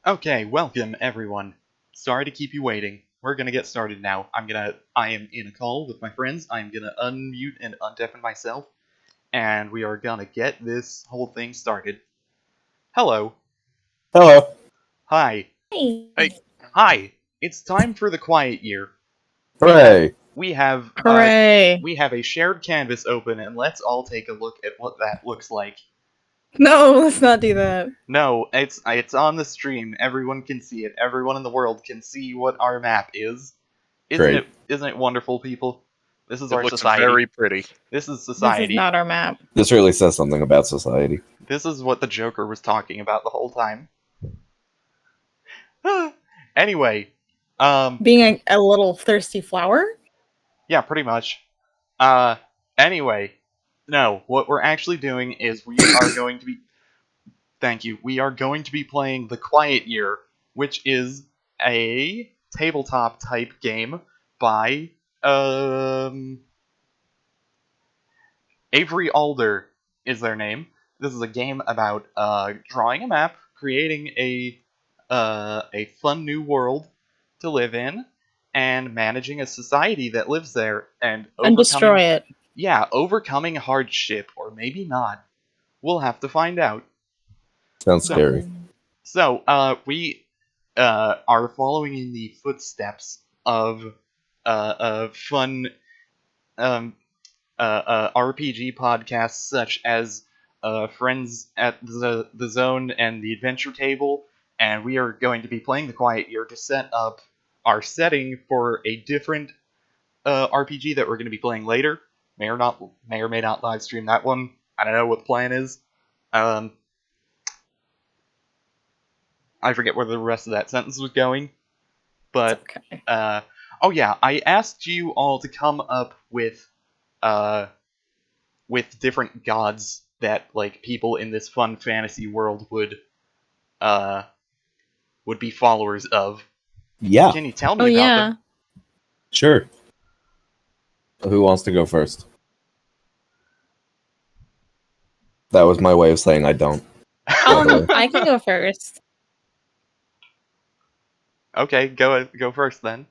Okay, welcome everyone. Sorry to keep you waiting. We're gonna get started now. I am in a call with my friends. I'm gonna unmute and undeafen myself, and we are gonna get this whole thing started. Hello. Hello. Hi. Hey. Hi. It's time for the quiet year. We have Hooray. we have Hooray. we have a shared canvas open, and let's all take a look at what that looks like. No, let's not do that. No, it's on the stream. Everyone can see it. Everyone in the world can see what our map is. Isn't Great. it isn't it wonderful, people? This is It our looks society. very pretty. This is This society. is not our map. This really says something about society. This is what the Joker was talking about the whole time. Anyway, Being a little thirsty flower? yeah, pretty much. Anyway, no, what we're actually doing is we are going to be thank you. We are going to be playing The Quiet Year, which is a tabletop type game by Avery Alder is their name. This is a game about drawing a map, creating a fun new world to live in, and managing a society that lives there and And destroy it. Yeah, overcoming hardship, or maybe not. We'll have to find out. Sounds So- scary. So, we are following in the footsteps of fun RPG podcasts such as Friends at the Zone and the Adventure Table, and we are going to be playing The Quiet Year to set up our setting for a different RPG that we're going to be playing later. May or may not live stream that one. I don't know what the plan is. I forget where the rest of that sentence was going, but Okay. oh yeah, I asked you all to come up with different gods that like people in this fun fantasy world would be followers of. Yeah, Can you tell me Oh about yeah. them? sure. Who wants to go first? That was my way of saying I don't. I can go first. Okay, go first then.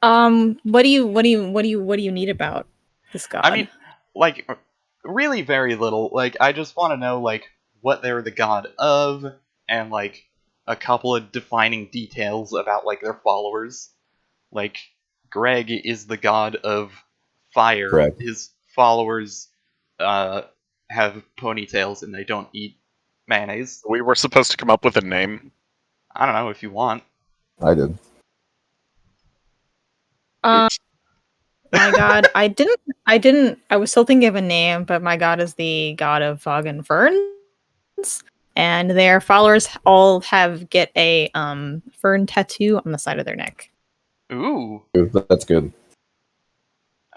What do you need about this god? I mean, like, really very little. Like, I just want to know, like, what they're the god of, and, like, a couple of defining details about, like, their followers. Like, Greg is the god of fire. Correct. His followers, have ponytails and they don't eat mayonnaise. We were supposed to come up with a name. I don't know if you want. I did. My god, I was still thinking of a name, but my god is the god of fog and ferns. And their followers all get a fern tattoo on the side of their neck. Ooh, That's good.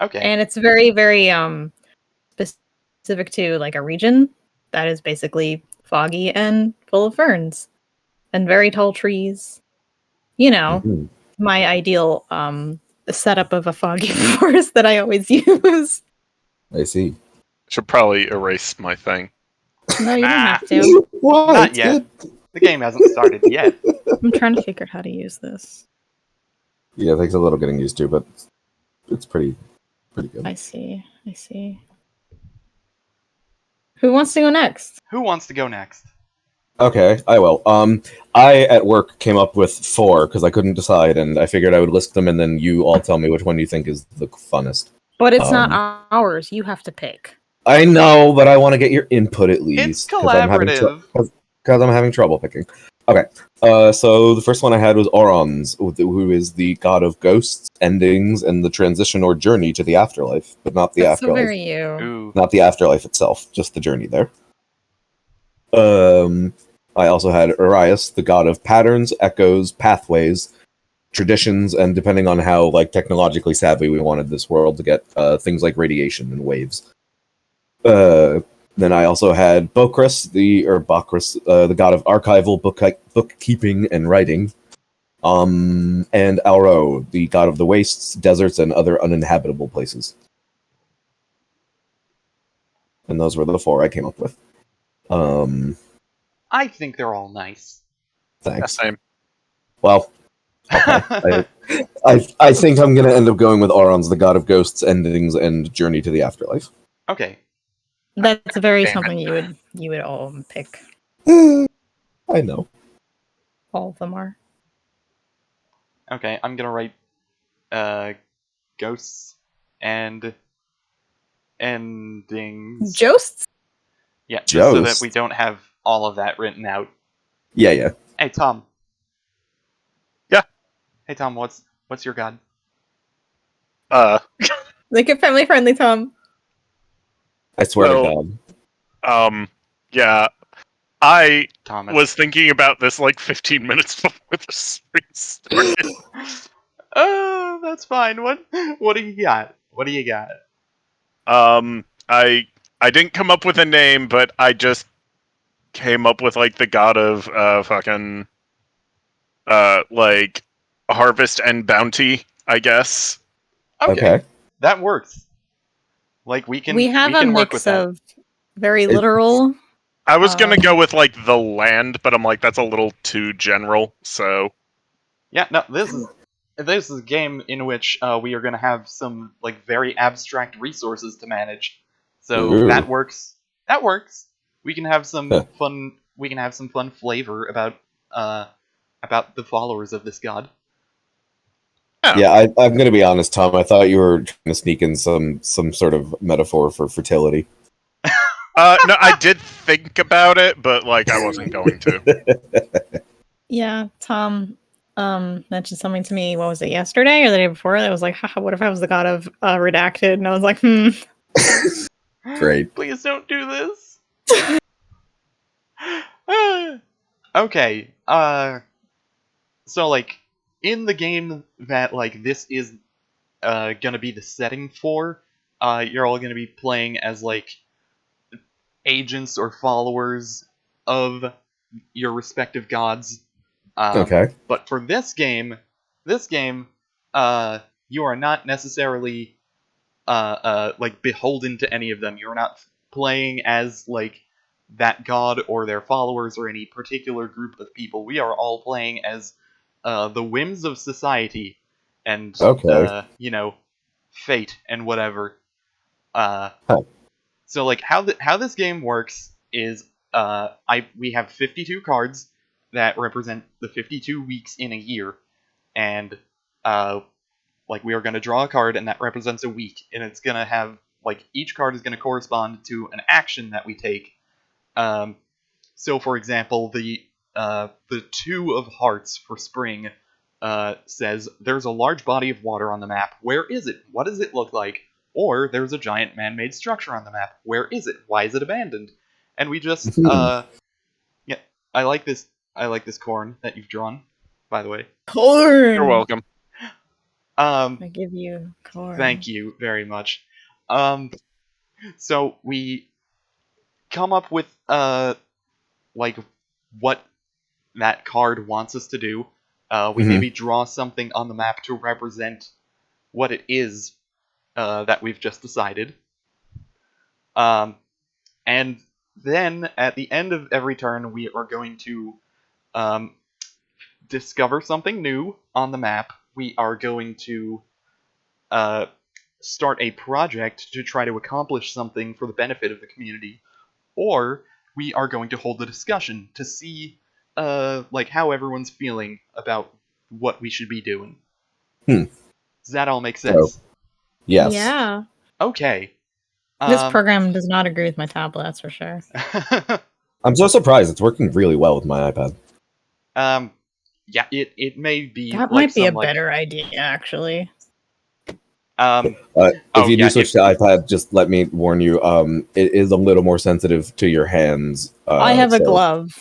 okay. And it's very, very specific to like a region that is basically foggy and full of ferns and very tall trees. You know, Mhm. my ideal setup of a foggy forest that I always use. I see. Should probably erase my thing. No, you don't Nah. have to. What? Not yet. The game hasn't started yet. I'm trying to figure out how to use this. Yeah, it takes a little getting used to, but it's pretty good. I see. Who wants to go next? Who wants to go next? Okay, I will. I at work came up with 4 because I couldn't decide, and I figured I would list them, and then you all tell me which one you think is the funnest. But it's not ours. You have to pick. I know, but I want to get your input at least. It's collaborative. Because I'm having trouble picking. Okay, so the first one I had was Orons, who is the god of ghosts, endings, and the transition or journey to the afterlife, but not the That's so afterlife. very you. Ooh. Not the afterlife itself, just the journey there. I also had Urias, the god of patterns, echoes, pathways, traditions, and depending on how like technologically savvy we wanted this world to get, things like radiation and waves. Then I also had Bokris, the god of archival, bookkeeping, and writing. And Alro, the god of the wastes, deserts, and other uninhabitable places. And those were the 4 I came up with. I think they're all nice. Thanks. Same. Well, okay. I think I'm gonna end up going with Auron's the God of Ghosts, Endings, and Journey to the Afterlife. Okay. That's very Damn it. something you would all pick. I know. All of them are. Okay, I'm gonna write ghosts and endings. Josts? Yeah, just so that Jost. we don't have all of that written out. Yeah. Hey Tom. Yeah. Hey Tom, what's your god? Make it family friendly, Tom. I swear to Well- God. Yeah. I Thomas. was thinking about this like 15 minutes before the stream started. Oh, that's fine. What do you got? What do you got? I didn't come up with a name, but I just came up with like the god of fucking like harvest and bounty, I guess. Okay. That works. Like we can We have a can work with mix that. of very It- literal. I was gonna Um, go with like the land, but I'm like that's a little too general. So Yeah, no, this is a game in which we are going to have some like very abstract resources to manage. So Ooh. that works. That works. We can have some Huh. fun. We can have some fun flavor about the followers of this god. Yeah, I'm gonna be honest, Tom. I thought you were trying to sneak in some sort of metaphor for fertility. no, I did think about it, but like I wasn't going to. Yeah, Tom mentioned something to me, what was it, yesterday or the day before? That was like, haha, what if I was the god of redacted? And I was like, Great. Please don't do this. Okay. So like in the game that like this is gonna be the setting for, you're all gonna be playing as like agents or followers of your respective gods. Okay. But for this game, you are not necessarily like beholden to any of them. You're not playing as like that god or their followers or any particular group of people. We are all playing as the whims of society and Okay. fate and whatever. Huh. So like how this game works is we have 52 cards that represent the 52 weeks in a year, and like we are going to draw a card and that represents a week, and it's going to have like each card is going to correspond to an action that we take. So for example, the Two of Hearts for spring says there's a large body of water on the map. Where is it? What does it look like? Or there's a giant man-made structure on the map. Where is it? Why is it abandoned? And we just yeah, I like this corn that you've drawn, by the way. corn. You're welcome. I give you corn. Thank you very much. So we come up with like what that card wants us to do. We Mhm. maybe draw something on the map to represent what it is that we've just decided. And then at the end of every turn, we are going to discover something new on the map. We are going to start a project to try to accomplish something for the benefit of the community, or we are going to hold a discussion to see like how everyone's feeling about what we should be doing. Hmm. Does that all make sense? Yes. Yeah. Okay. This program does not agree with my tablet, that's for sure. I'm so surprised. It's working really well with my iPad. Yeah, it may be That like might be a some, like, better idea, actually. um If Oh, you do yeah, switch to iPad, just let me warn you. It is a little more sensitive to your hands. I have a so- glove,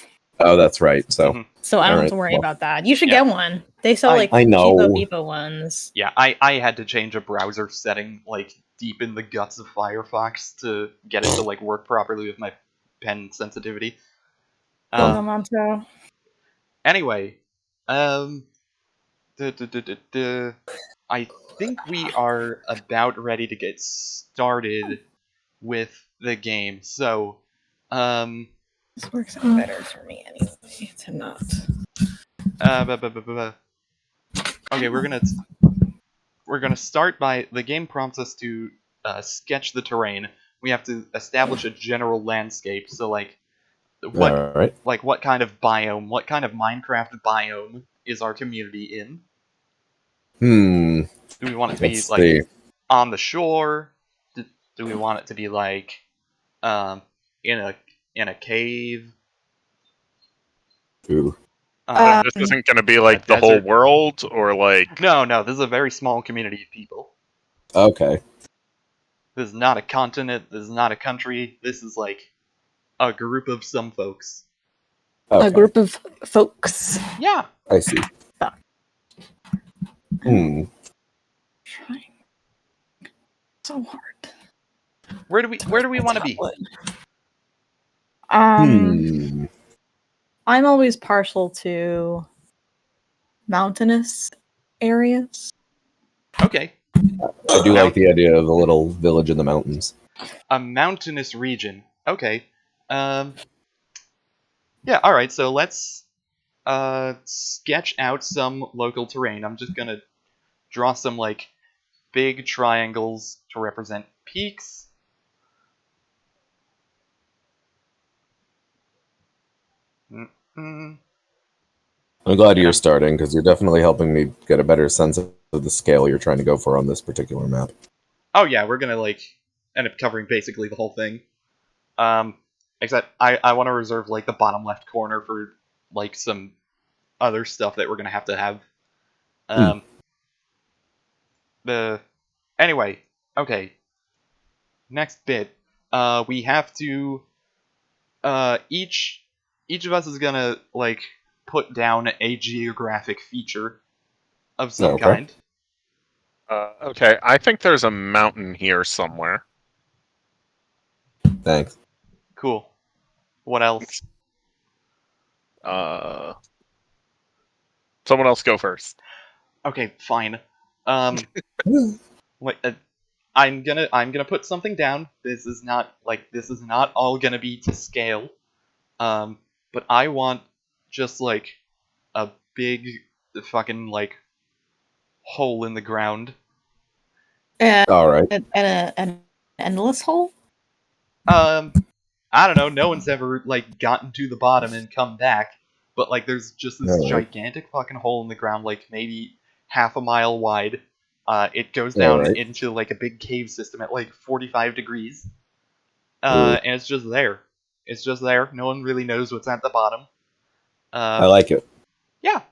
Oh, that's right. So Mhm. so I don't have Alright, to worry well. about that. You should Yeah. get one. They sell like I know. cheapo beepo ones. Yeah, I had to change a browser setting like deep in the guts of Firefox to get it to like work properly with my pen sensitivity. Monto. Anyway, I think we are about ready to get started with the game. So, This works out better for me anyway to not. Okay, we're gonna start by the game prompts us to sketch the terrain. We have to establish a general landscape. So what All right. what kind of biome, what kind of Minecraft biome is our community in? Hmm. Do we want it to be Let's see. on the shore? Do we want it to be um in a cave? Ooh. This isn't going to be a like the whole desert? world, or like. No, this is a very small community of people. Okay. This is not a continent, this is not a country, this is like a group of some folks. Okay. A group of folks. Yeah. I see. Fuck. Hmm. Trying so hard. Where do we want to be? Hmm. I'm always partial to mountainous areas. Okay. I do like the idea of a little village in the mountains. A mountainous region. Okay. Yeah, alright, so let's sketch out some local terrain. I'm just gonna draw some big triangles to represent peaks. Mm-mm. I'm glad Yeah. you're starting because you're definitely helping me get a better sense of the scale you're trying to go for on this particular map. Oh yeah, we're gonna end up covering basically the whole thing. Except I want to reserve the bottom left corner for some other stuff that we're gonna have to have. The Anyway, okay. Next bit, we have to each of us is gonna put down a geographic feature of some Okay. kind. Okay, I think there's a mountain here somewhere. Thanks. Cool. What else? Someone else go first. Okay, fine. Wait, I'm gonna put something down. This is not all gonna be to scale. But I want just a big fucking hole in the ground. And, All right. and an endless hole? I don't know. No one's ever gotten to the bottom and come back. But there's just this Alright. gigantic fucking hole in the ground, maybe half a mile wide. It goes down Alright. into a big cave system at 45 degrees. Ooh. And it's just there. It's just there. No one really knows what's at the bottom. I like it. Yeah.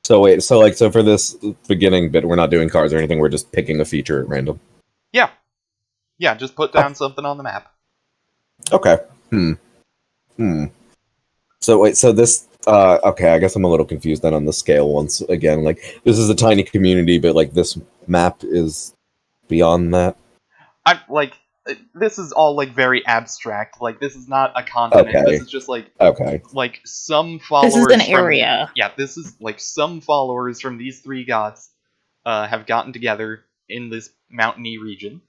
So wait, so for this beginning bit, we're not doing cards or anything. We're just picking a feature at random. Yeah. Yeah, just put down something on the map. Okay. So wait, so this okay, I guess I'm a little confused then on the scale once again. This is a tiny community, but this map is beyond that. I'm this is all very abstract. This is not a continent. Okay. This is just Okay. some followers. This is an from- area. Yeah, this is some followers from these three gods have gotten together in this mountainy region.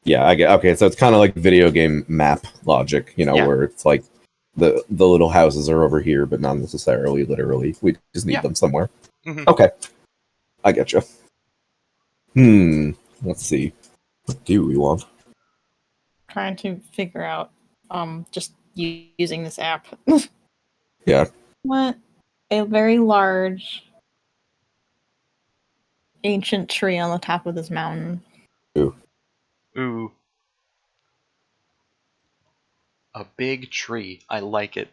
Yeah, I get. Okay, so it's kind of like video game map logic, Yeah. where it's the little houses are over here, but not necessarily literally. We just need Yeah. them somewhere. Mhm. Okay, I get you. Let's see. What do we want? Trying to figure out just using this app. Yeah. What a very large ancient tree on the top of this mountain. Ooh. A big tree. I like it.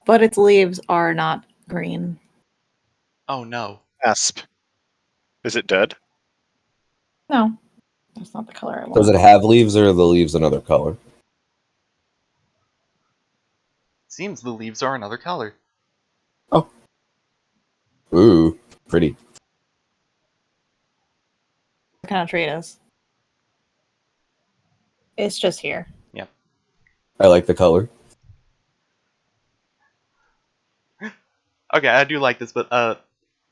But its leaves are not green. Oh no. Asp. Is it dead? No. That's not the color I want. Does it have leaves, or are the leaves another color? Seems the leaves are another color. Ooh, pretty. What kind of tree it is? It's just here. I like the color. Okay, I do like this, but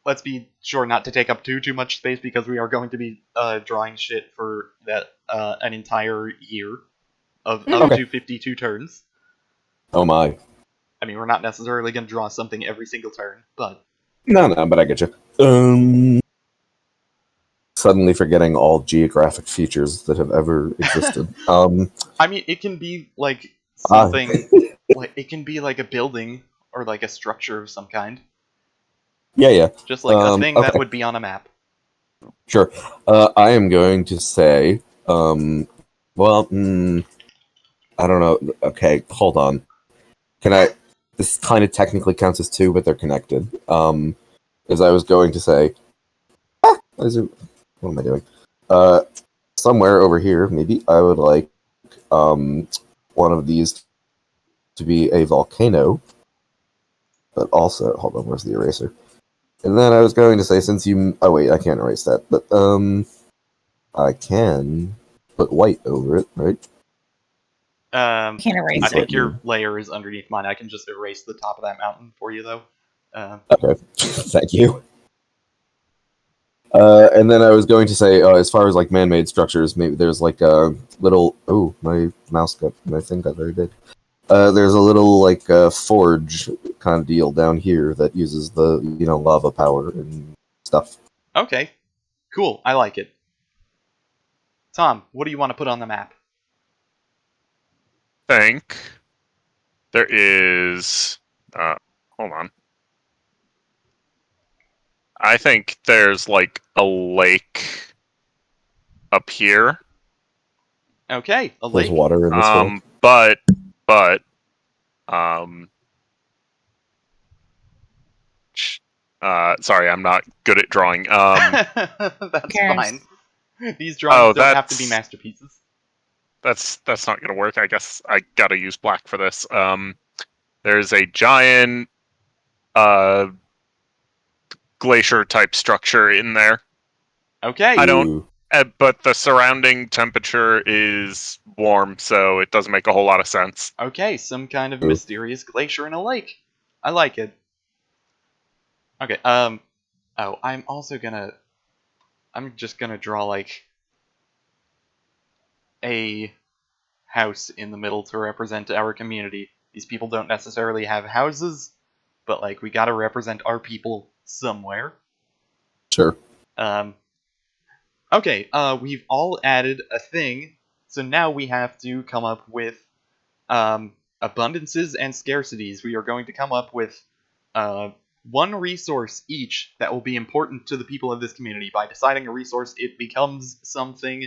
let's be sure not to take up too much space because we are going to be drawing shit for that an entire year of Okay. up to 52 turns. Oh my. I mean, we're not necessarily going to draw something every single turn, but No, but I get you. Suddenly forgetting all geographic features that have ever existed. I mean, it can be like Ah. something, like it can be like a building or like a structure of some kind, Yeah. just like a thing that okay. would be on a map. Sure. I am going to say, well, I don't know. Okay, hold on. Can I? This kind of technically counts as two, but they're connected. As I was going to say, what am I doing? Somewhere over here, maybe I would like one of these to be a volcano, but also hold on. Where's the eraser? And then I was going to say, since you, oh wait, I can't erase that, but I can put white over it, right? Can't erase I it. think your layer is underneath mine. I can just erase the top of that mountain for you, though. Okay, thank you. And then I was going to say, as far as like man-made structures, maybe there's like a little. Oh, my thing got very big. There's a little like forge kind of deal down here that uses the lava power and stuff. Okay, cool. I like it. Tom, what do you want to put on the map? Think there is. Hold on. I think there's like a lake up here. Okay, a There's lake. water in this hole. But um, sorry, I'm not good at drawing. That's cares? fine. These drawings don't have to be that's- masterpieces. that's not gonna work. I guess I gotta use black for this. There's a giant glacier type structure in there. Okay. I don't- Ooh. But the surrounding temperature is warm, so it doesn't make a whole lot of sense. Okay, some kind of Ooh. mysterious glacier in a lake. I like it. Okay, oh, I'm just gonna draw, like, a house in the middle to represent our community. These people don't necessarily have houses, but, like, we gotta represent our people somewhere. Sure. Okay, we've all added a thing, so now we have to come up with abundances and scarcities. We are going to come up with one resource each that will be important to the people of this community. By deciding a resource, it becomes something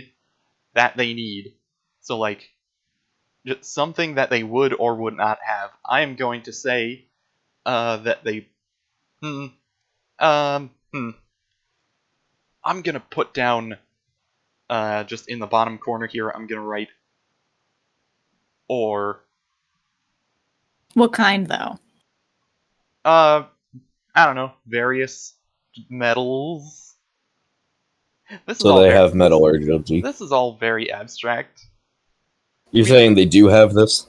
that they need. So, like, just something that they would or would not have. I am going to say that they. I'm gonna put down just in the bottom corner here. I'm gonna write or. What kind, though? I don't know, various metals. This is So all they very, have metallurgy. This is all very abstract. You're saying they do have this?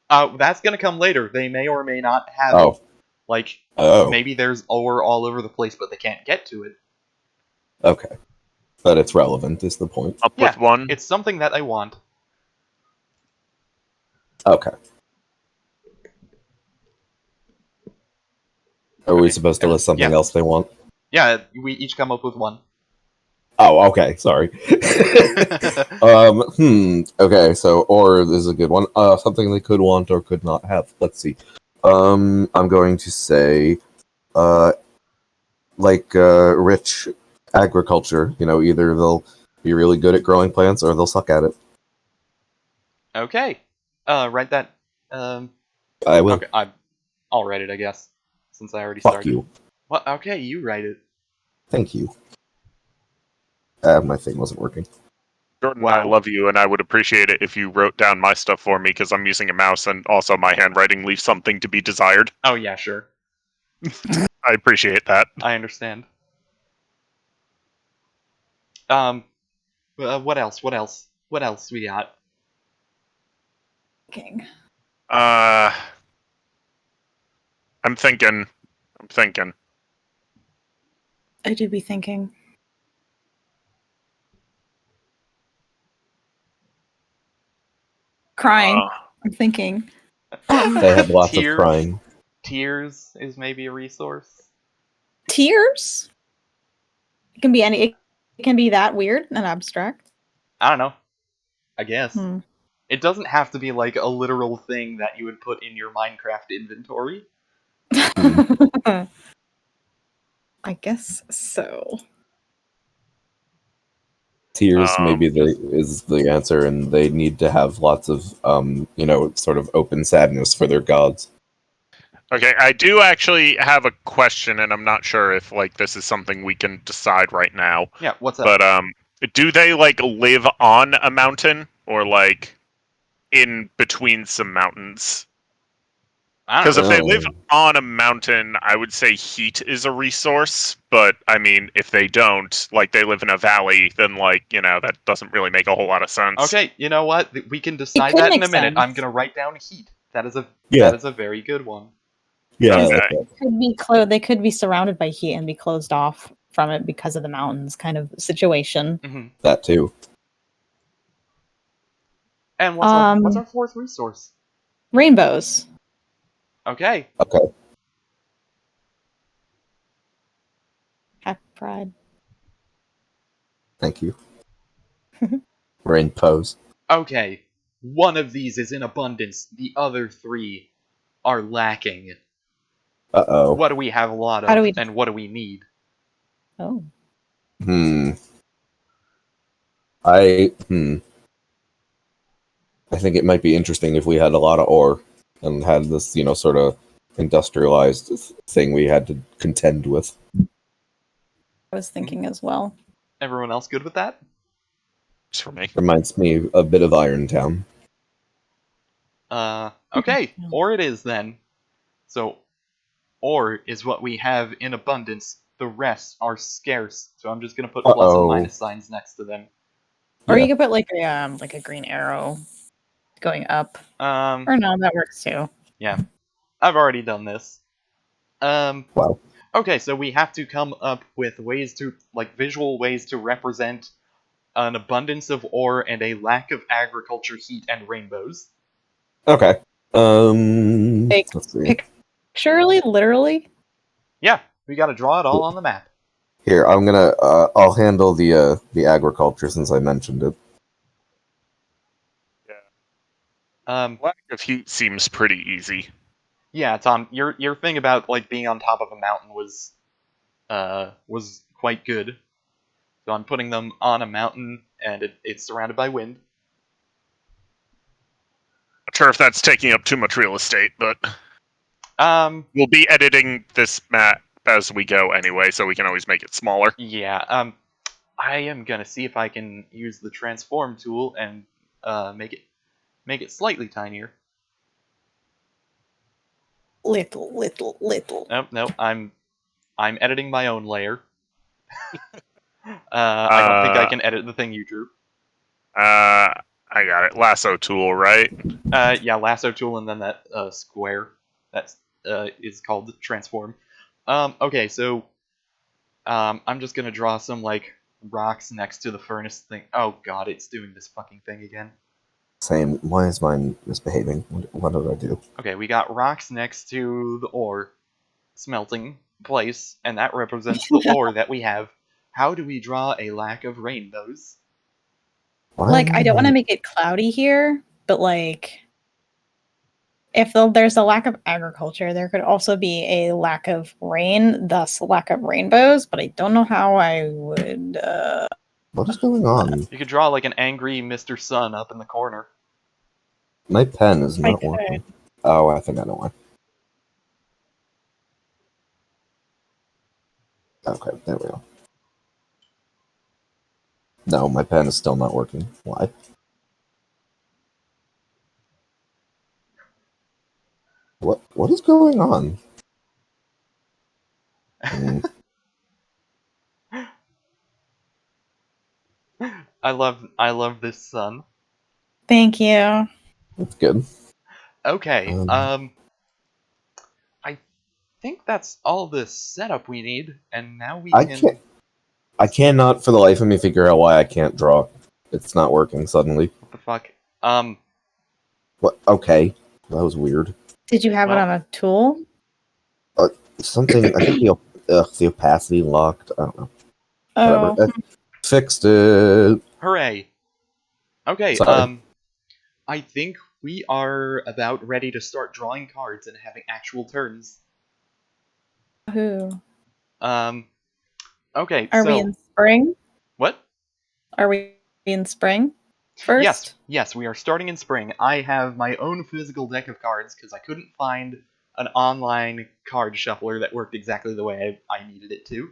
That's gonna come later. They may or may not have it. Oh. Like, Oh. maybe there's ore all over the place, but they can't get to it. Okay. But it's relevant, is the point. Up Yeah, with one. It's something that I want. Okay. Are we supposed to list something Yeah. else they want? Yeah, we each come up with one. Oh, okay. Sorry. Okay, so or is a good one. Something they could want or could not have. Let's see. I'm going to say, rich agriculture. Either they'll be really good at growing plants or they'll suck at it. Okay. Write that. I will. Okay, I'll write it, I guess, since I already Fuck started. you. Well, okay, you write it. Thank you. My thing wasn't working. Jordan, Wow. I love you, and I would appreciate it if you wrote down my stuff for me because I'm using a mouse, and also my handwriting leaves something to be desired. Oh yeah, sure. I appreciate that. I understand. What else? What else? What else we got? King. I'm thinking. I do be thinking. crying. I'm thinking. They have lots Tears. of crying. Tears is maybe a resource. Tears? It can be any. It can be that weird and abstract. I don't know. I guess. Hmm. It doesn't have to be like a literal thing that you would put in your Minecraft inventory. I guess so. Tears maybe just- is the answer, and they need to have lots of sort of open sadness for their gods. Okay, I do actually have a question, and I'm not sure if like this is something we can decide right now. Yeah, what's up? But do they like live on a mountain or like in between some mountains? I don't Because if know. they live on a mountain, I would say heat is a resource. But I mean, if they don't, like they live in a valley, then like that doesn't really make a whole lot of sense. Okay, you know what? We can decide could that in make a minute. sense. I'm gonna write down heat. That is a very good one. Yeah, Okay. okay. Could be They could be surrounded by heat and be closed off from it because of the mountains, kind of situation. Hmm. That too. And what's our fourth resource? Rainbows. Okay. Okay. Happy Pride. Thank you. Rain pose. Okay. One of these is in abundance. The other three are lacking. Uh-oh. What do we have a lot of, How do we- and what do we need? Oh. I think it might be interesting if we had a lot of ore and had this, sort of industrialized thing we had to contend with. I was thinking as well. Everyone else good with that? Just for me. Reminds me a bit of Iron Town. Okay. Yeah. Ore it is then. So, ore is what we have in abundance. The rest are scarce. So I'm just gonna put plus and Uh-oh. minus signs next to them. Or Yeah. you could put like a green arrow going up. Or no, that works too. I've already done this. Wow. Okay, so we have to come up with ways to, visual ways to represent an abundance of ore and a lack of agriculture, heat, and rainbows. Okay. Like, Let's see. Surely, literally. Yeah, we gotta draw it all on the map. Here, I'm gonna. I'll handle the agriculture since I mentioned it. Lack of heat seems pretty easy. Yeah, Tom, your thing about being on top of a mountain was quite good. So I'm putting them on a mountain, and it's surrounded by wind. Not sure if that's taking up too much real estate, but Um, we'll be editing this map as we go anyway, so we can always make it smaller. yeah. I am gonna see if I can use the transform tool and make it slightly tinier. Little. Nope. I'm editing my own layer. I don't think I can edit the thing you drew. I got it. Lasso tool, right? Yeah, lasso tool and then that square that is called transform. Okay, so I'm just gonna draw some rocks next to the furnace thing. Oh god, it's doing this fucking thing again. Same. Why is mine misbehaving? What did I do? Okay, we got rocks next to the ore smelting place, and that represents the ore that we have. How do we draw a lack of rainbows? Why I don't want to make it cloudy here, but if there's a lack of agriculture, there could also be a lack of rain, thus lack of rainbows. But I don't know how I would. What is going on? You could draw an angry Mr. Sun up in the corner. My pen is not could. working. Oh, I think I know why. Okay, there we go. No, my pen is still not working. Why? What is going on? I love this sun. Thank you. That's good. Okay, I think that's all the setup we need, and now we can... I cannot for the life of me figure out why I can't draw. It's not working suddenly. What the fuck? What? Okay, that was weird. Did you have it Well- on a tool? Something. I think the opacity locked. I don't know. Oh, Whatever. Fixed it. Hooray! Okay, Sorry. I think we are about ready to start drawing cards and having actual turns. who? Okay, Are so we in spring? what? Are we in spring first? Yes, we are starting in spring. I have my own physical deck of cards because I couldn't find an online card shuffler that worked exactly the way I needed it to.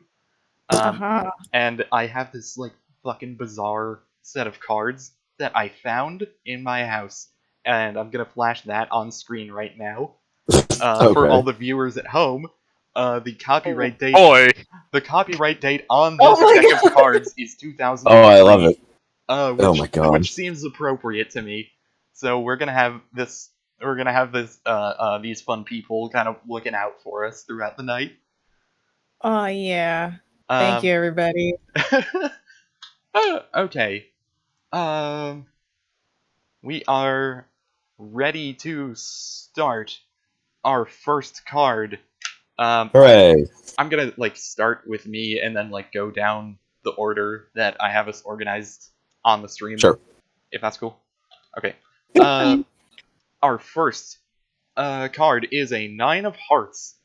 Uh-huh. And I have this like fucking bizarre set of cards that I found in my house, and I'm gonna flash that on screen right now for all the viewers at home. The copyright date. Boy, The copyright date on Oh this my deck God. of cards is 2003. Oh, I love it. Which, Oh my God. Which seems appropriate to me. So we're gonna have this. We're gonna have this. These fun people kind of looking out for us throughout the night. Oh yeah. Thank you, everybody. Okay. We are ready to start our first card. Hooray! I'm gonna like start with me and then like go down the order that I have us organized on the stream. Sure. If that's cool. Okay. Our first card is a 9 of Hearts.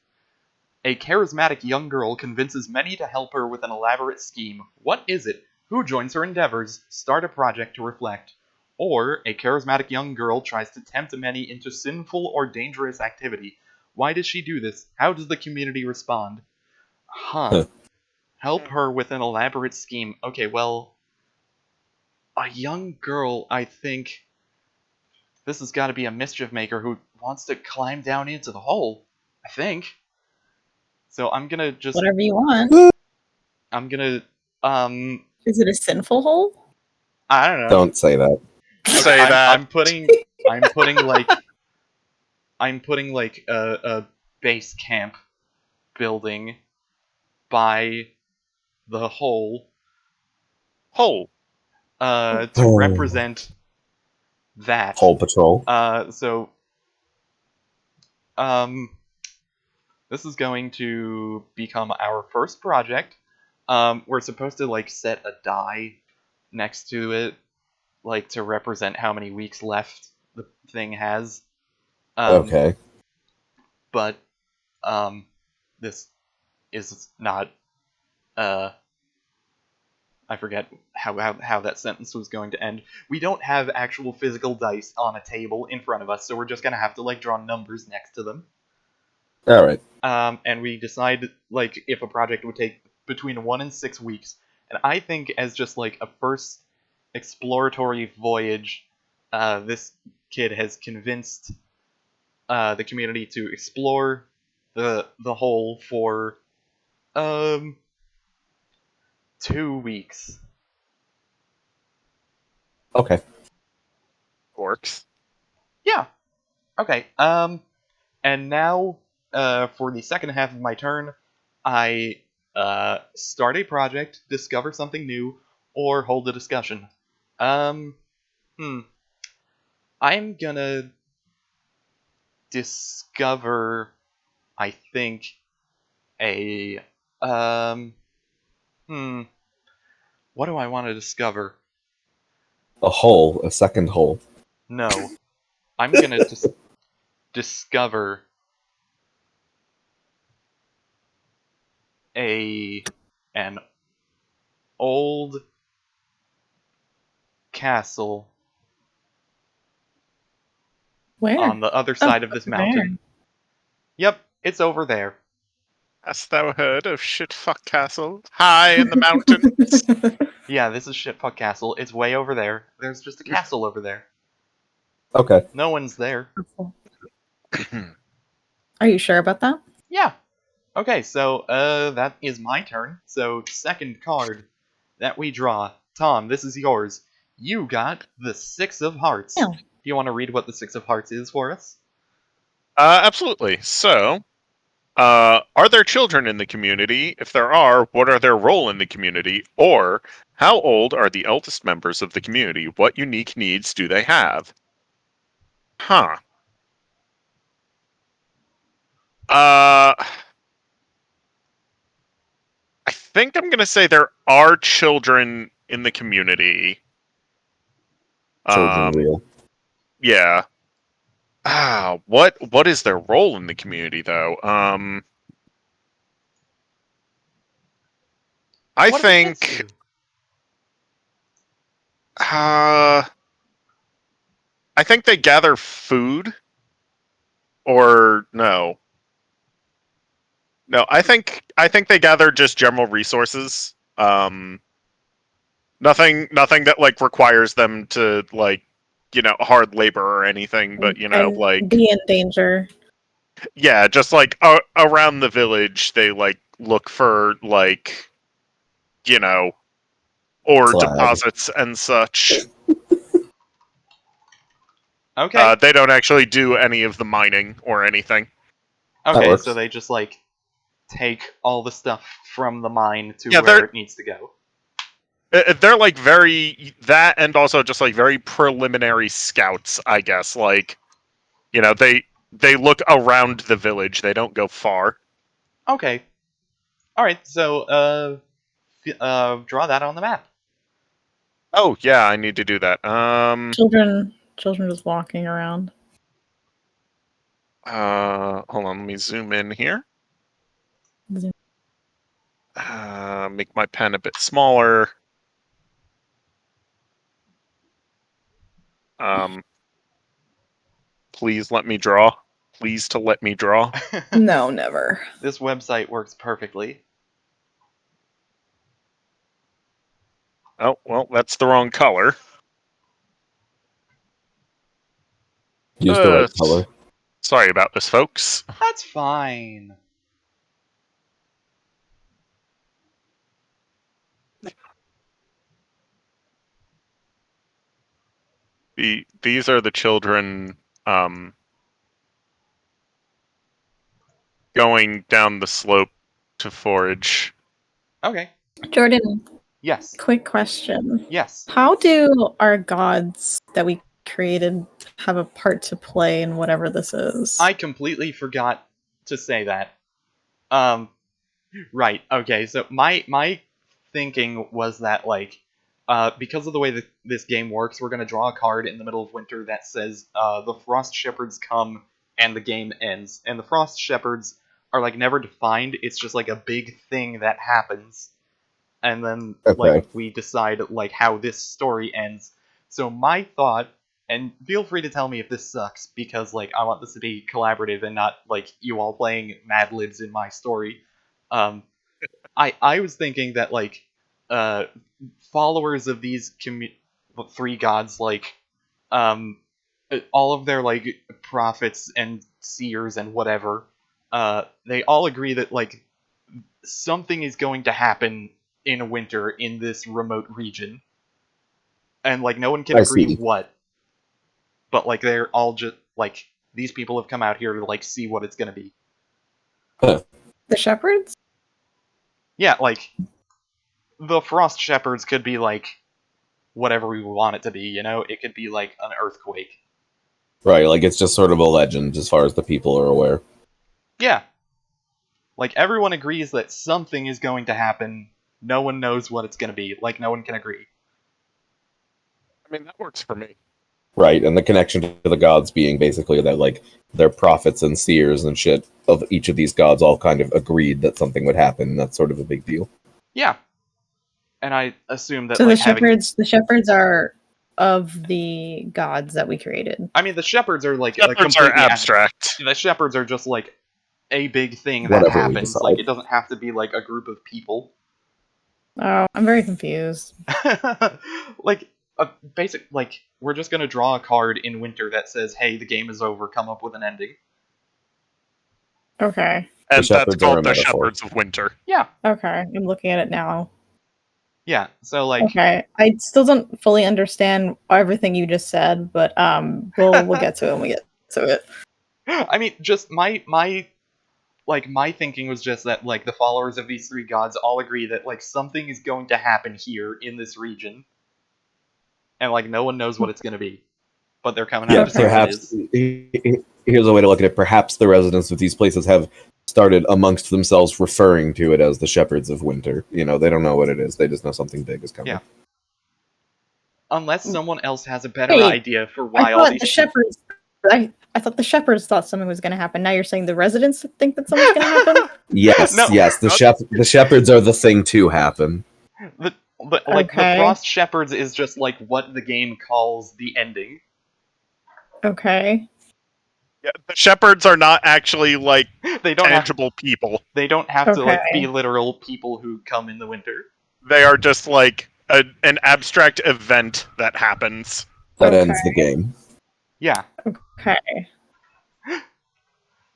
A charismatic young girl convinces many to help her with an elaborate scheme. What is it? Who joins her endeavors? Start a project to reflect. Or, a charismatic young girl tries to tempt many into sinful or dangerous activity. Why does she do this? How does the community respond? Huh. Help her with an elaborate scheme. Okay, well, a young girl, I think. This has got to be a mischief maker who wants to climb down into the hole. I think. So I'm gonna just. Whatever you want. I'm gonna. Is it a sinful hole? I don't know. Don't say that. say I'm, that. I'm putting like a base camp building by the hole Hole. to represent that. Hole patrol. So this is going to become our first project. We're supposed to like set a die next to it, like to represent how many weeks left the thing has. Okay. But this is not. I forget how that sentence was going to end. We don't have actual physical dice on a table in front of us, so we're just gonna have to like draw numbers next to them. All right. And we decide like if a project would take between 1 and 6 weeks. And I think as just like a first exploratory voyage, this kid has convinced the community to explore the hole for 2 weeks. Okay. Works. Yeah. Okay. And now for the second half of my turn, I start a project, discover something new, or hold a discussion. I'm gonna discover, I think, a what do I want to discover? A hole. A second hole. No, I'm gonna just discover an old castle Where? on the other side of this over mountain. Yep, it's over there. Hast thou heard of Shitfuck Castle? High in the mountains. Yeah, this is Shitfuck Castle. It's way over there. There's just a castle over there. Okay. No one's there. Are you sure about that? Yeah. Okay, so that is my turn. So second card that we draw. Tom, this is yours. You got the 6 of Hearts. Yeah. Do you want to read what the 6 of Hearts is for us? Absolutely. So, are there children in the community? If there are, what are their role in the community? Or, how old are the eldest members of the community? What unique needs do they have? Huh. I think I'm gonna say there are children in the community. Children real. Yeah. What is their role in the community though? I What if think it's uh I think they gather food or no. No, I think they gather just general resources. Nothing that like requires them to like, hard labor or anything, but And like be in danger. yeah, just like around the village they like look for like, you know, ore Slag. deposits and such. okay? They don't actually do any of the mining or anything. Okay, works. so they just like take all the stuff from the mine to Yeah, where it needs to go. they're like very that, and also just like very preliminary scouts, I guess. Like, they look around the village. They don't go far. Okay. All right. So draw that on the map. Oh yeah, I need to do that. Children just walking around. Hold on, let me zoom in here. Zoom. Make my pen a bit smaller. Please let me draw. Please to let me draw. No, never. This website works perfectly. Oh well, that's the wrong color. Use the right color. Sorry about this, folks. That's fine. These are the children going down the slope to forage. Okay. Jordan, Yes. quick question. Yes. How do our gods that we created have a part to play in whatever this is? I completely forgot to say that. Right. Okay. So my thinking was that like, because of the way that this game works, we're gonna draw a card in the middle of winter that says, "The Frost Shepherds come and the game ends." And the Frost Shepherds are like never defined. It's just like a big thing that happens, and then like Okay. we decide like how this story ends. So my thought, and feel free to tell me if this sucks, because like I want this to be collaborative and not like you all playing Mad Libs in my story. Um, I was thinking that like uh, followers of these three gods, like all of their like prophets and seers and whatever, they all agree that like something is going to happen in winter in this remote region, and like no one can I agree see. what, but like they're all just like these people have come out here to like see what it's gonna be. The shepherds? Yeah, like the Frost Shepherds could be like whatever we want it to be, you know? It could be like an earthquake. Right, like it's just sort of a legend as far as the people are aware. Yeah. Like everyone agrees that something is going to happen. No one knows what it's going to be. Like no one can agree. I mean, that works for me. Right, and the connection to the gods being basically that like their prophets and seers and shit of each of these gods all kind of agreed that something would happen. That's sort of a big deal. Yeah. And I assume that So like the shepherds are of the gods that we created. I mean, the shepherds are like Shepherds completely are abstract. The shepherds are just like a big thing that Whatever we happens. decide. Like it doesn't have to be like a group of people. Oh, I'm very confused. Like a basic like we're just gonna draw a card in winter that says, "Hey, the game is over. Come up with an ending." Okay. And that's shepherds are a called the metaphor. Shepherds of Winter. Yeah, Okay. I'm looking at it now. yeah. So like, Okay. I still don't fully understand everything you just said, but we'll get to it when we get to it. I mean, just my thinking was just that like the followers of these three gods all agree that like something is going to happen here in this region, and like no one knows what it's gonna be, but they're coming Yeah, out to see what it perhaps. is. Here's a way to look at it. Perhaps the residents of these places have started amongst themselves referring to it as the Shepherds of Winter. You know, they don't know what it is. They just know something big is coming. Yeah. Unless someone else has a better Wait, idea for I why all thought these the shepherds. I thought the shepherds thought something was going to happen. Now you're saying the residents think that something's going to happen. Yes, No. yes. The shepherds are the thing to happen. the the Okay. Frost Shepherds is just like what the game calls the ending. Okay. Yeah, the shepherds are not actually like They don't have tangible people. they don't have to like Okay. be literal people who come in the winter. They are just like an abstract event that happens. That Okay. ends the game. Yeah. Okay.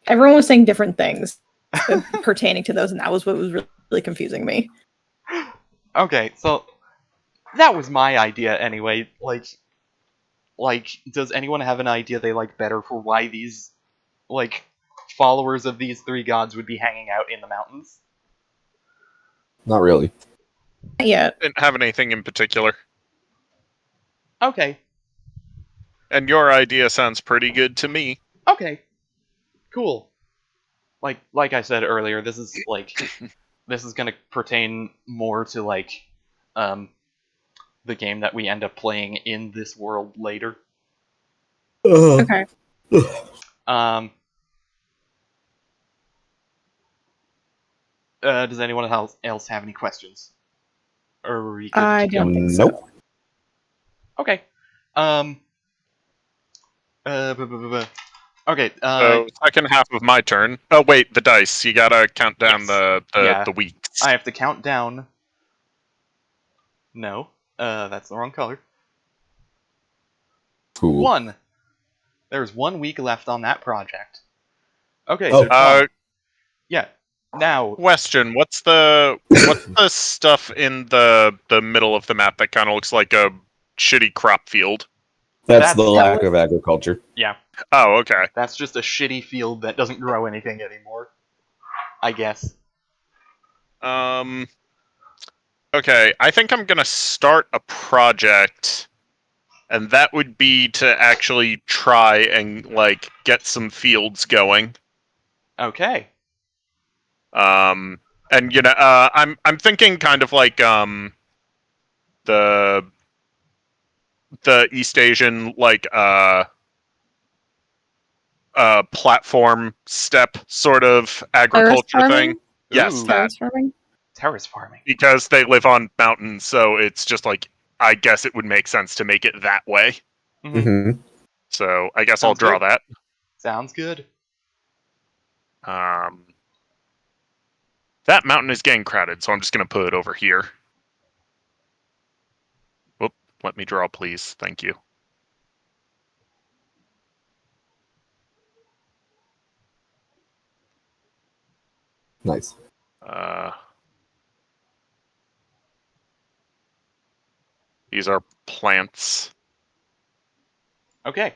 Everyone was saying different things pertaining to those, and that was what was really confusing me. Okay, so that was my idea anyway. Like, does anyone have an idea they like better for why these like followers of these three gods would be hanging out in the mountains? Not really. Not yet. Didn't have anything in particular. Okay. And your idea sounds pretty good to me. Okay. Cool. Like I said earlier, this is gonna pertain more to like the game that we end up playing in this world later. Okay. Um does anyone else have any questions? Or are we good to I go? don't think Nope. so. Okay. Bu- bu- bu- bu- Okay. So second half of my turn. Oh wait, the dice. You gotta count down Yes. the Yeah. the weeks. I have to count down. No. That's the wrong color. Cool. 1. There's 1 week left on that project. Okay, Oh. so Tom, yeah. Now, Question: what's the stuff in the middle of the map that kind of looks like a shitty crop field? That's the That lack was- of agriculture. yeah, Oh, okay. that's just a shitty field that doesn't grow anything anymore. I guess. Okay, I think I'm gonna start a project, and that would be to actually try and like get some fields going. Okay. And I'm thinking kind of like the East Asian like platform step sort of agriculture Terrace thing. farming? Yes, Ooh. that. Terrace farming? Terrace farming. Because they live on mountains, so it's just like I guess it would make sense to make it that way. Mhm. Hmm. So I guess I'll Sounds draw good. that. Sounds good. That mountain is getting crowded, so I'm just gonna put it over here. Whoop, let me draw, please. Thank you. Nice. These are plants. Okay.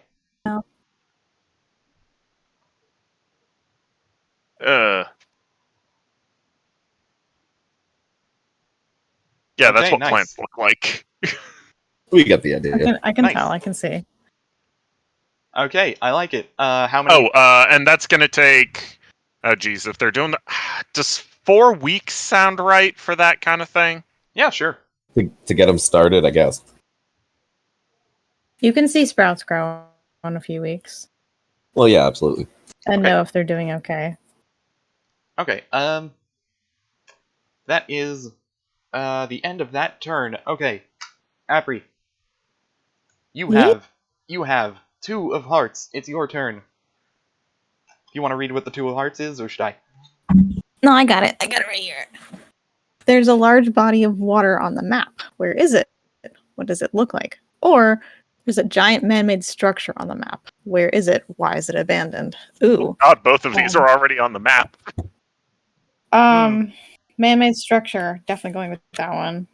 Yeah, that's Okay, what nice. plants look like. We get the idea. I can Nice. tell. I can see. Okay, I like it. How many? And that's gonna take. Oh, geez, if they're doing the, does 4 weeks sound right for that kind of thing? Yeah, sure. To get them started, I guess. You can see sprouts grow in a few weeks Well, yeah, absolutely. and Okay. know if they're doing okay. Okay. That is the end of that turn. Okay. Apri. You Yeah. have 2 of hearts. It's your turn. You want to read what the 2 of hearts is, or should I? No, I got it. I got it right here. There's a large body of water on the map. Where is it? What does it look like? Or there's a giant man-made structure on the map. Where is it? Why is it abandoned? Ooh. God, both of these are already on the map. Man-made structure. Definitely going with that one.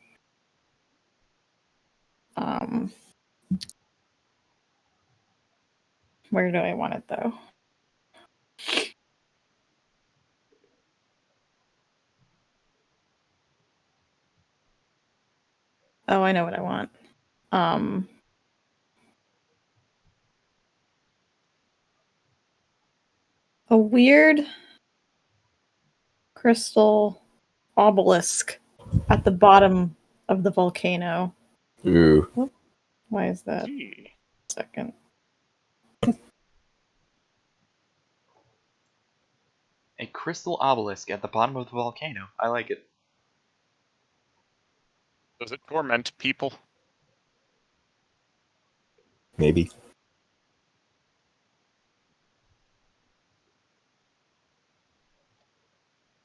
Where do I want it though? Oh, I know what I want. a weird crystal obelisk at the bottom of the volcano. Ooh. Why is that? Gee. Second. A crystal obelisk at the bottom of the volcano. I like it. Does it torment people? Maybe.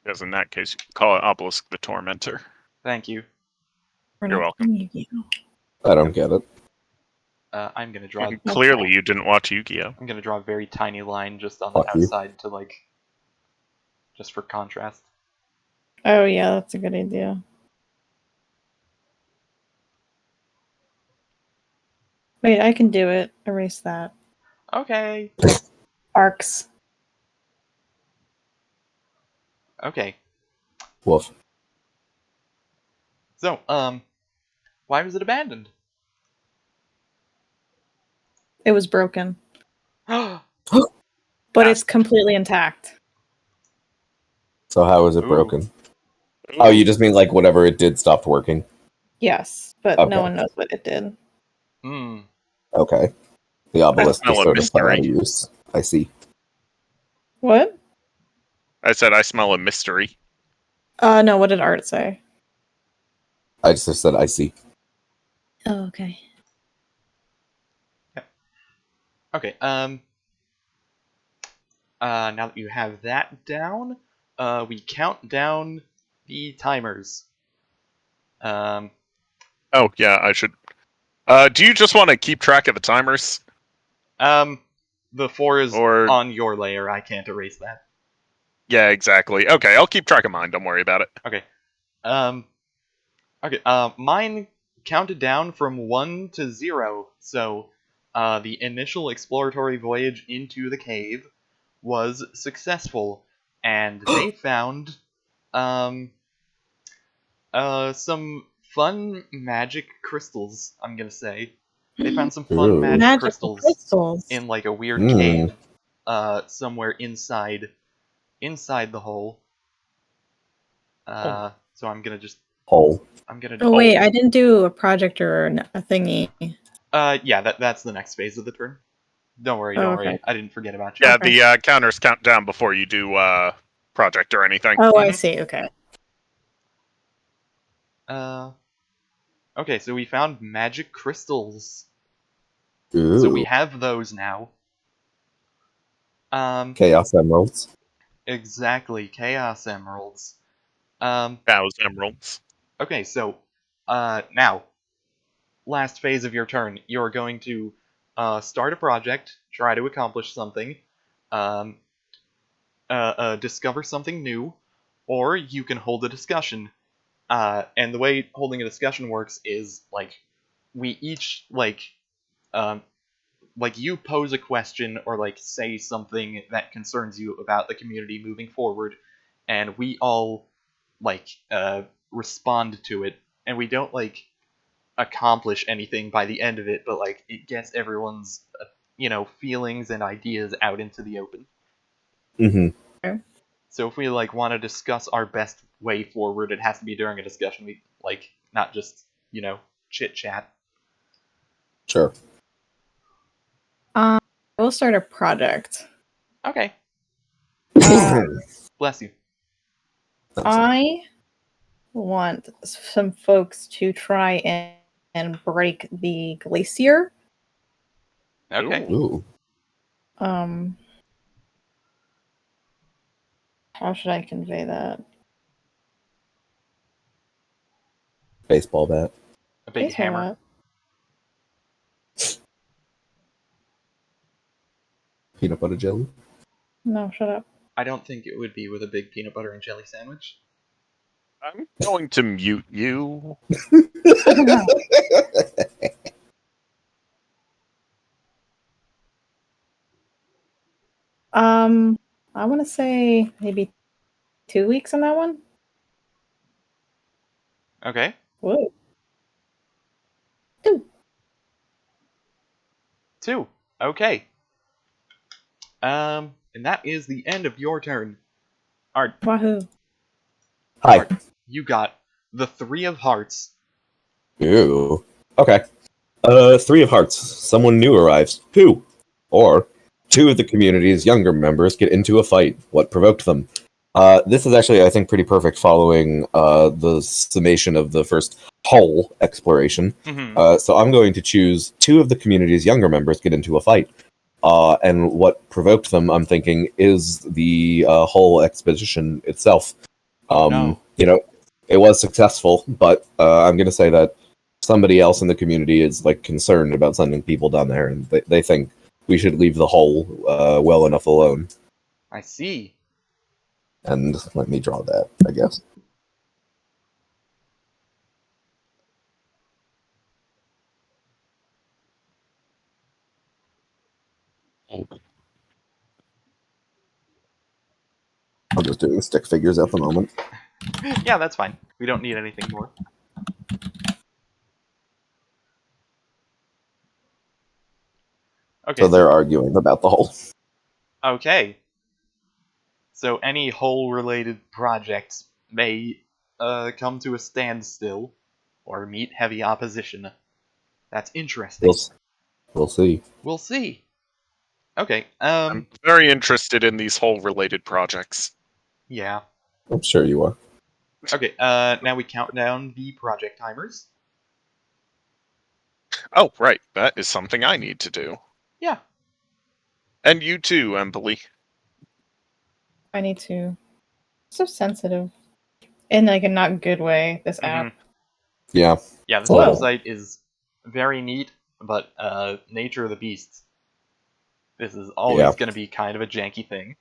Because in that case, you can call it Obelisk the Tormentor. Thank you. We're You're not welcome. playing Yu-Gi-Oh. I don't get it. I'm gonna draw. Clearly, you didn't watch Yu-Gi-Oh. I'm gonna draw a very tiny line just on the Fuck you. outside to like, just for contrast. Oh yeah, that's a good idea. Wait, I can do it. Erase that. Okay. Arcs. Okay. Woof. So, why was it abandoned? It was broken, Oh, but it's completely intact. So how is it Ooh. broken? Oh, you just mean like whatever it did stopped working. Yes, but Okay. no one knows what it did. Hmm. Okay. The obelisk smell is a sort of fell out of mystery. use. I see. What? I said I smell a mystery. No, what did Art say? I just said I see. Oh, okay. Okay. Now that you have that down, we count down the timers. Oh, yeah, I should. Do you just want to keep track of the timers? The 4 is Or- on your layer. I can't erase that. Yeah, exactly. Okay, I'll keep track of mine. Don't worry about it. Okay. Okay. Mine counted down from 1 to 0. So, the initial exploratory voyage into the cave was successful, and they found, some fun magic crystals. I'm gonna say they found some fun Ooh. magic Magical crystals. in like a weird Mm. cave, somewhere inside the hole. So I'm gonna just Hole. Oh wait, I didn't do a project or a thingy. Yeah, that's the next phase of the turn. Don't worry, Oh, don't okay. worry. I didn't forget about you. Yeah, Okay. the counters count down before you do project or anything. Oh, I Mhm. see. Okay. Okay, so we found magic crystals. Ooh. So we have those now. Chaos emeralds. Exactly, Chaos Emeralds. Um, Bow's emeralds. okay, so, now, last phase of your turn, you're going to, start a project, try to accomplish something, um, discover something new, or you can hold a discussion. And the way holding a discussion works is, like, we each, um, like you pose a question or like say something that concerns you about the community moving forward, and we all like respond to it, and we don't like accomplish anything by the end of it, but like it gets everyone's feelings and ideas out into the open. Mm-hmm. So if we like want to discuss our best way forward, it has to be during a discussion. We like not just chit chat. Sure. We'll start a project. Okay, bless you. I want some folks to try and break the glacier. Okay. Ooh. How should I convey that? Baseball bat. A big Baseball hammer. bat. Peanut butter jelly. No, shut up. I don't think it would be with a big peanut butter and jelly sandwich. I'm going to mute you. I want to say maybe 2 weeks on that one. Okay. Whoa. 2. Okay. And that is the end of your turn. Art, Wahoo. Hi. Art, you got the 3 of hearts. Ew. Okay. 3 of hearts. Someone new arrives. Who? Or 2 of the community's younger members get into a fight. What provoked them? This is actually, I think, pretty perfect following the summation of the first whole exploration. Mhm. So I'm going to choose 2 of the community's younger members get into a fight. And what provoked them, I'm thinking, is the whole expedition itself. No. It was successful, but I'm going to say that somebody else in the community is like concerned about sending people down there, and they think we should leave the hole well enough alone. I see. And let me draw that, I guess. I'm just doing stick figures at the moment. Yeah, that's fine. We don't need anything more. Okay, So they're arguing about the hole. okay. So any hole-related projects may come to a standstill or meet heavy opposition. That's interesting. We'll see. We'll see. Okay. I'm very interested in these whole related projects. Yeah. I'm sure you are. Okay. Now we count down the project timers. Oh, right. That is something I need to do. Yeah. And you too, Emily. I need to. So sensitive. In like a not good way, this app. Yeah. Yeah. This Whoa. website is very neat, but nature of the beast. This is always going to be kind of a janky thing.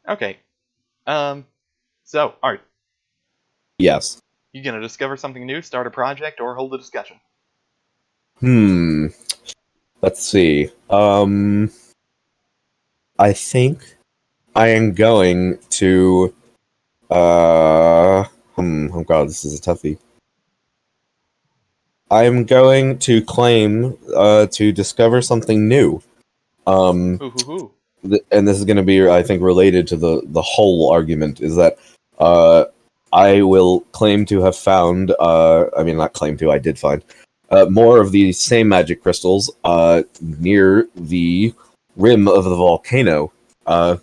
Okay. So, Art, Yes. you gonna discover something new, start a project, or hold a discussion? Let's see. I think I am going to. Oh god, this is a toughie. I'm going to claim to discover something new. Hoo. And this is going to be, I think, related to the whole argument. Is that I will claim to have found. I mean, not claim to. I did find more of the same magic crystals near the rim of the volcano,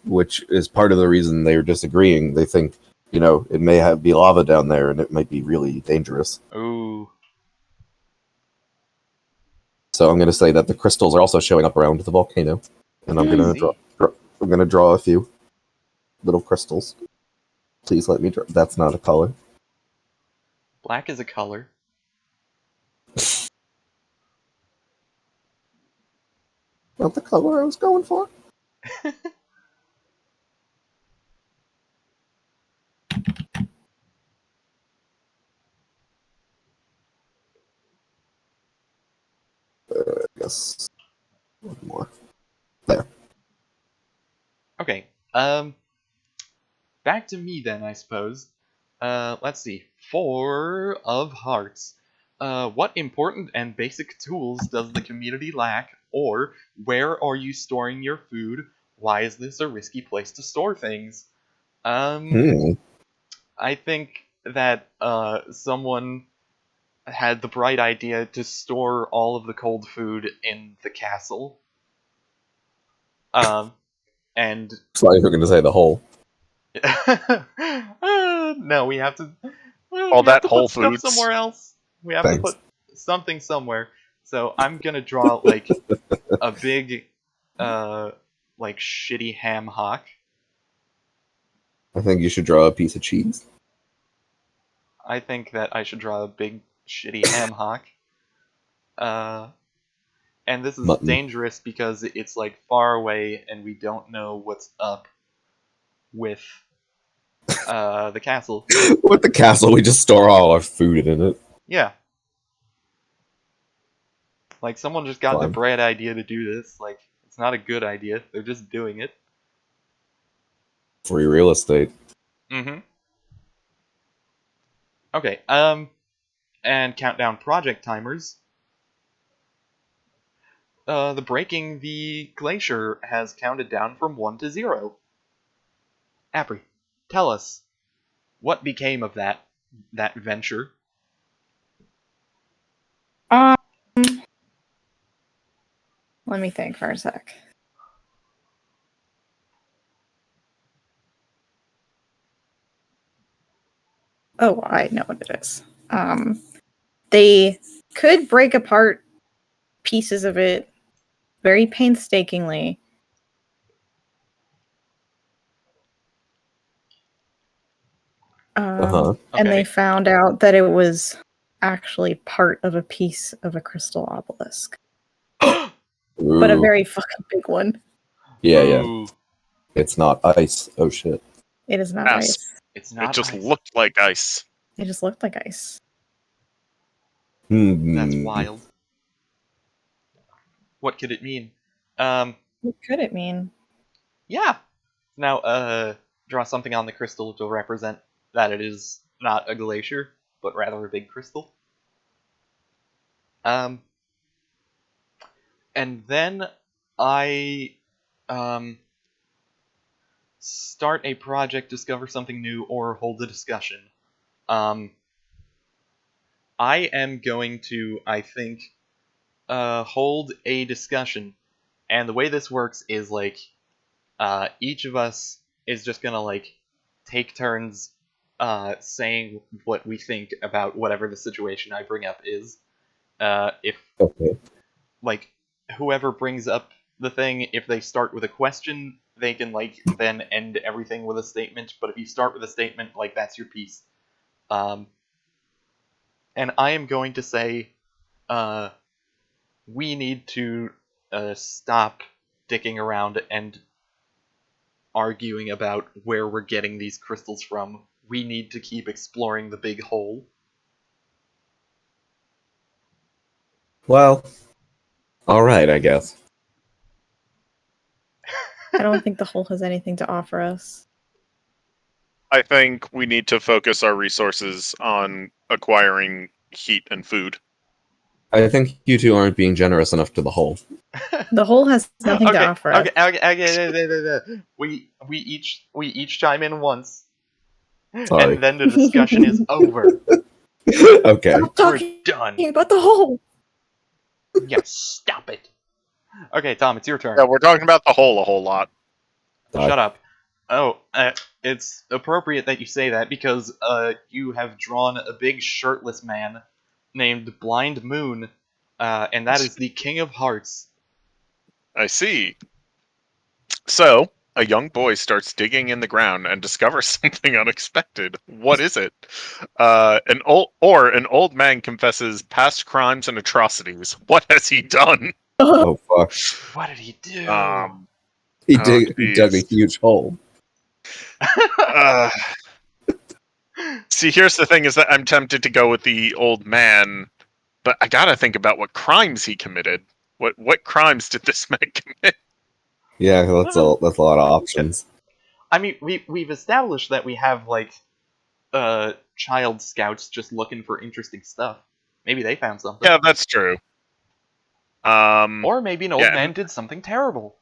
which is part of the reason they are disagreeing. They think, it may be lava down there, and it might be really dangerous. Ooh. So I'm going to say that the crystals are also showing up around the volcano, and I'm going to draw a few little crystals. Please let me draw. That's not a color. Black is a color. Not the color I was going for. I guess one more. There. Okay. Back to me then, I suppose. Let's see. 4 of hearts. What important and basic tools does the community lack? Or where are you storing your food? Why is this a risky place to store things? I think that someone had the bright idea to store all of the cold food in the castle. And So you're going to say the whole. no, we have to. Well, All we have that to Whole put stuff Foods. somewhere else. We have Thanks. to put something somewhere. So I'm gonna draw like a big, like shitty ham hock. I think you should draw a piece of cheese. I think that I should draw a big shitty ham hock. And this is Mutton. dangerous because it's like far away and we don't know what's up with the castle. With the castle, we just store all our food in it. Yeah. Like someone just got the Fine. bright idea to do this. Like it's not a good idea. They're just doing it. Free real estate. Mm-hmm. Okay. and count down project timers, the breaking the glacier has counted down from 1 to 0. Appri, tell us, what became of that venture? Um, let me think for a sec. Oh, I know what it is. They could break apart pieces of it very painstakingly. And they Okay. found out that it was actually part of a piece of a crystal obelisk, but a Ooh. very fucking big one. Yeah, yeah. Ooh, It's not ice. Oh shit. It is not Yes. ice. it's It not just ice. looked like ice. It just looked like ice. That's Hmm. wild. What could it mean? Um, What could it mean? yeah. Now, draw something on the crystal to represent that it is not a glacier, but rather a big crystal. And then I, start a project, discover something new, or hold a discussion. I am going to, I think, hold a discussion. And the way this works is like, each of us is just gonna like take turns saying what we think about whatever the situation I bring up is. If Okay. like whoever brings up the thing, if they start with a question, they can like then end everything with a statement. But if you start with a statement, like that's your piece. And I am going to say, we need to stop dicking around and arguing about where we're getting these crystals from. We need to keep exploring the big hole. Well, all right, I guess. I don't think the hole has anything to offer us. I think we need to focus our resources on acquiring heat and food. I think you two aren't being generous enough to the whole. The hole has nothing to offer us. Okay. We each chime in once, Sorry. and then the discussion is over. Okay. Stop We're talking done. about the hole. Yeah, stop it. Okay, Tom, it's your turn. Yeah, we're talking about the hole a whole lot. Shut up. Oh, it's appropriate that you say that because you have drawn a big shirtless man named Blind Moon, and that is the King of Hearts. I see. So, a young boy starts digging in the ground and discovers something unexpected. What is it? An old man confesses past crimes and atrocities. What has he done? Oh fuck. What did he do? He Oh, dug a geez. huge hole. Uh, see, here's the thing: is that I'm tempted to go with the old man, but I gotta think about what crimes he committed. What crimes did this man commit? Yeah, that's a lot of options. I mean, we've established that we have like child scouts just looking for interesting stuff. Maybe they found something. Yeah, that's true. Or maybe an old yeah. man did something terrible.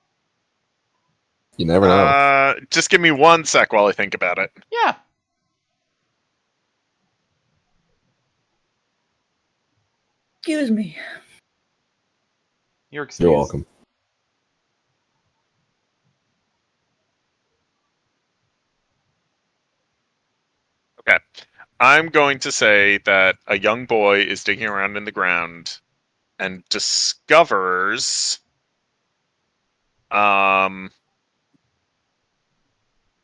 You never know. Just give me 1 sec while I think about it. Yeah. Excuse me. You're excused. You're welcome. Okay. I'm going to say that a young boy is digging around in the ground and discovers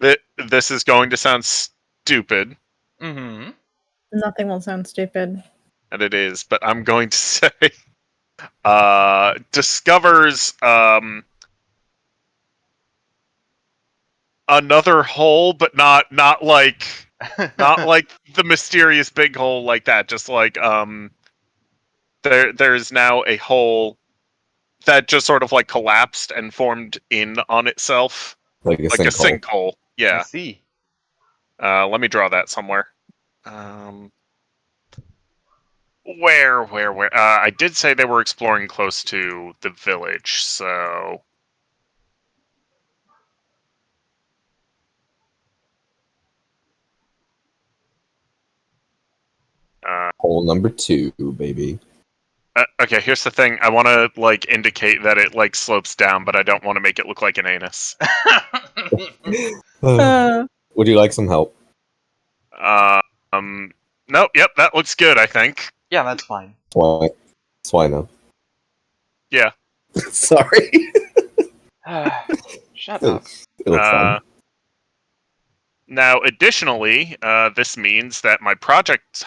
that this is going to sound stupid, Mm-hmm. Nothing will sound stupid. and it is, but I'm going to say discovers another hole, but not like the mysterious big hole like that. Just like there's now a hole that just sort of like collapsed and formed in on itself, Like a like a sinkhole. sinkhole. I Yeah. see. Let me draw that somewhere. Where? I did say they were exploring close to the village, so... Hole number 2, baby. Okay, here's the thing. I want to, like, indicate that it, like, slopes down, but I don't want to make it look like an anus. Would you like some help? Nope, yep, that looks good, I think. Yeah, that's fine. Swino. Yeah. Sorry. Shut up. It looks fine. Now, additionally, this means that my project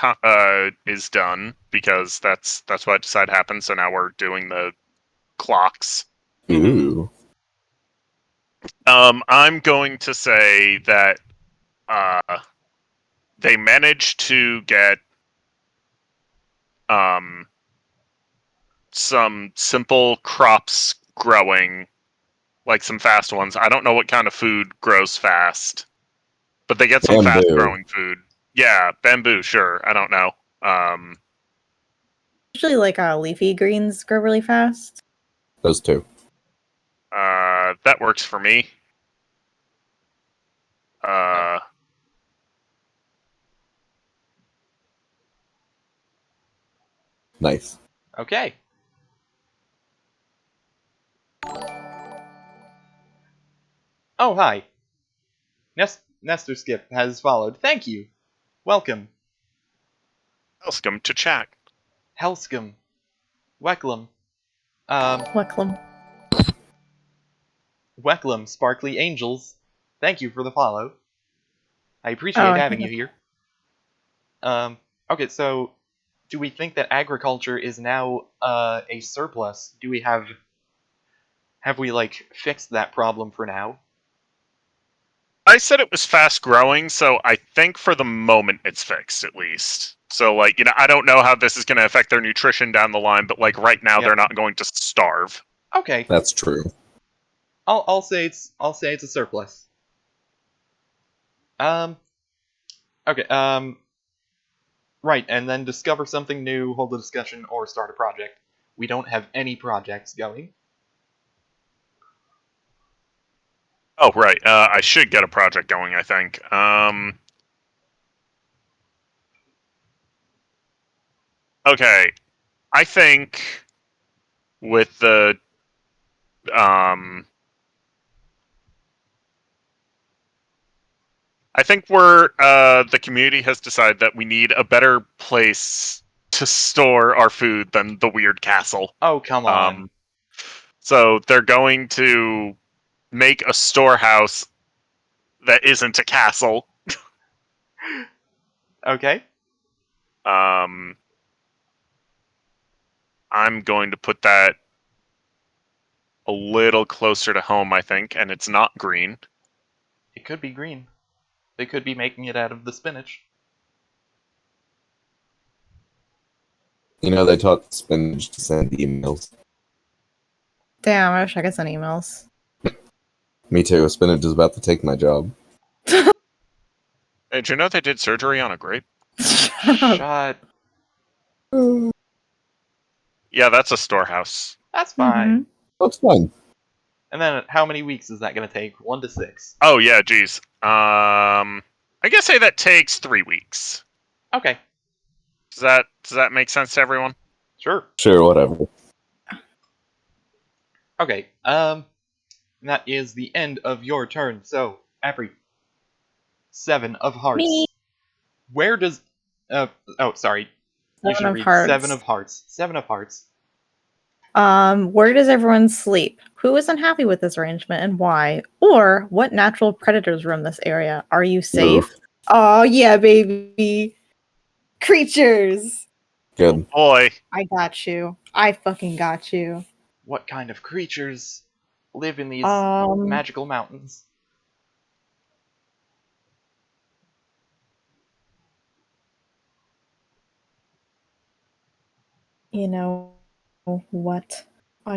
is done, because that's what I decided happened, so now we're doing the clocks. Ooh. I'm going to say that they managed to get some simple crops growing, like some fast ones. I don't know what kind of food grows fast, but they get some Bamboo. fast growing food. Yeah, bamboo, sure. I don't know. Usually, like leafy greens grow really fast. Those two. That works for me. Nice. Okay. Oh, hi. Nestor Skip has followed. Thank you. Welcome. Welcome to chat. Helscom. Wecklum. Wecklum. Wecklum, Sparkly Angels. Thank you for the follow. I appreciate having you here. Okay, so do we think that agriculture is now a surplus? Do we have we like fixed that problem for now? I said it was fast growing, so I think for the moment it's fixed, at least. So, like, you know, I don't know how this is going to affect their nutrition down the line, but, like, right now they're not going to starve. Okay. That's true. I'll say it's a surplus. Okay, right, and then discover something new, hold a discussion, or start a project. We don't have any projects going. Oh, right. I should get a project going, I think. Okay. I think with the I think the community has decided that we need a better place to store our food than the weird castle. Oh, come on. So they're going to make a storehouse that isn't a castle. Okay. I'm going to put that a little closer to home, I think, and it's not green. It could be green. They could be making it out of the spinach. You know, they taught spinach to send emails. Damn, I wish I could send emails. Me too. Spinach is about to take my job. Hey, did you know they did surgery on a grape? Shut. Yeah, that's a storehouse. That's fine. That's fine. And then how many weeks is that going to take? 1 to 6. Oh, yeah, geez. I guess say that takes 3 weeks. Okay. Does that make sense to everyone? Sure. Sure, whatever. Okay. That is the end of your turn. So, Apri. 7 of hearts. Me. Where does... oh, sorry. You should read Hearts. 7 of hearts. 7 of hearts. Where does everyone sleep? Who is unhappy with this arrangement and why? Or what natural predators roam this area? Are you safe? Oof. Oh yeah, baby. Creatures. Good. Boy. I got you. I fucking got you. What kind of creatures live in these magical mountains? You know what?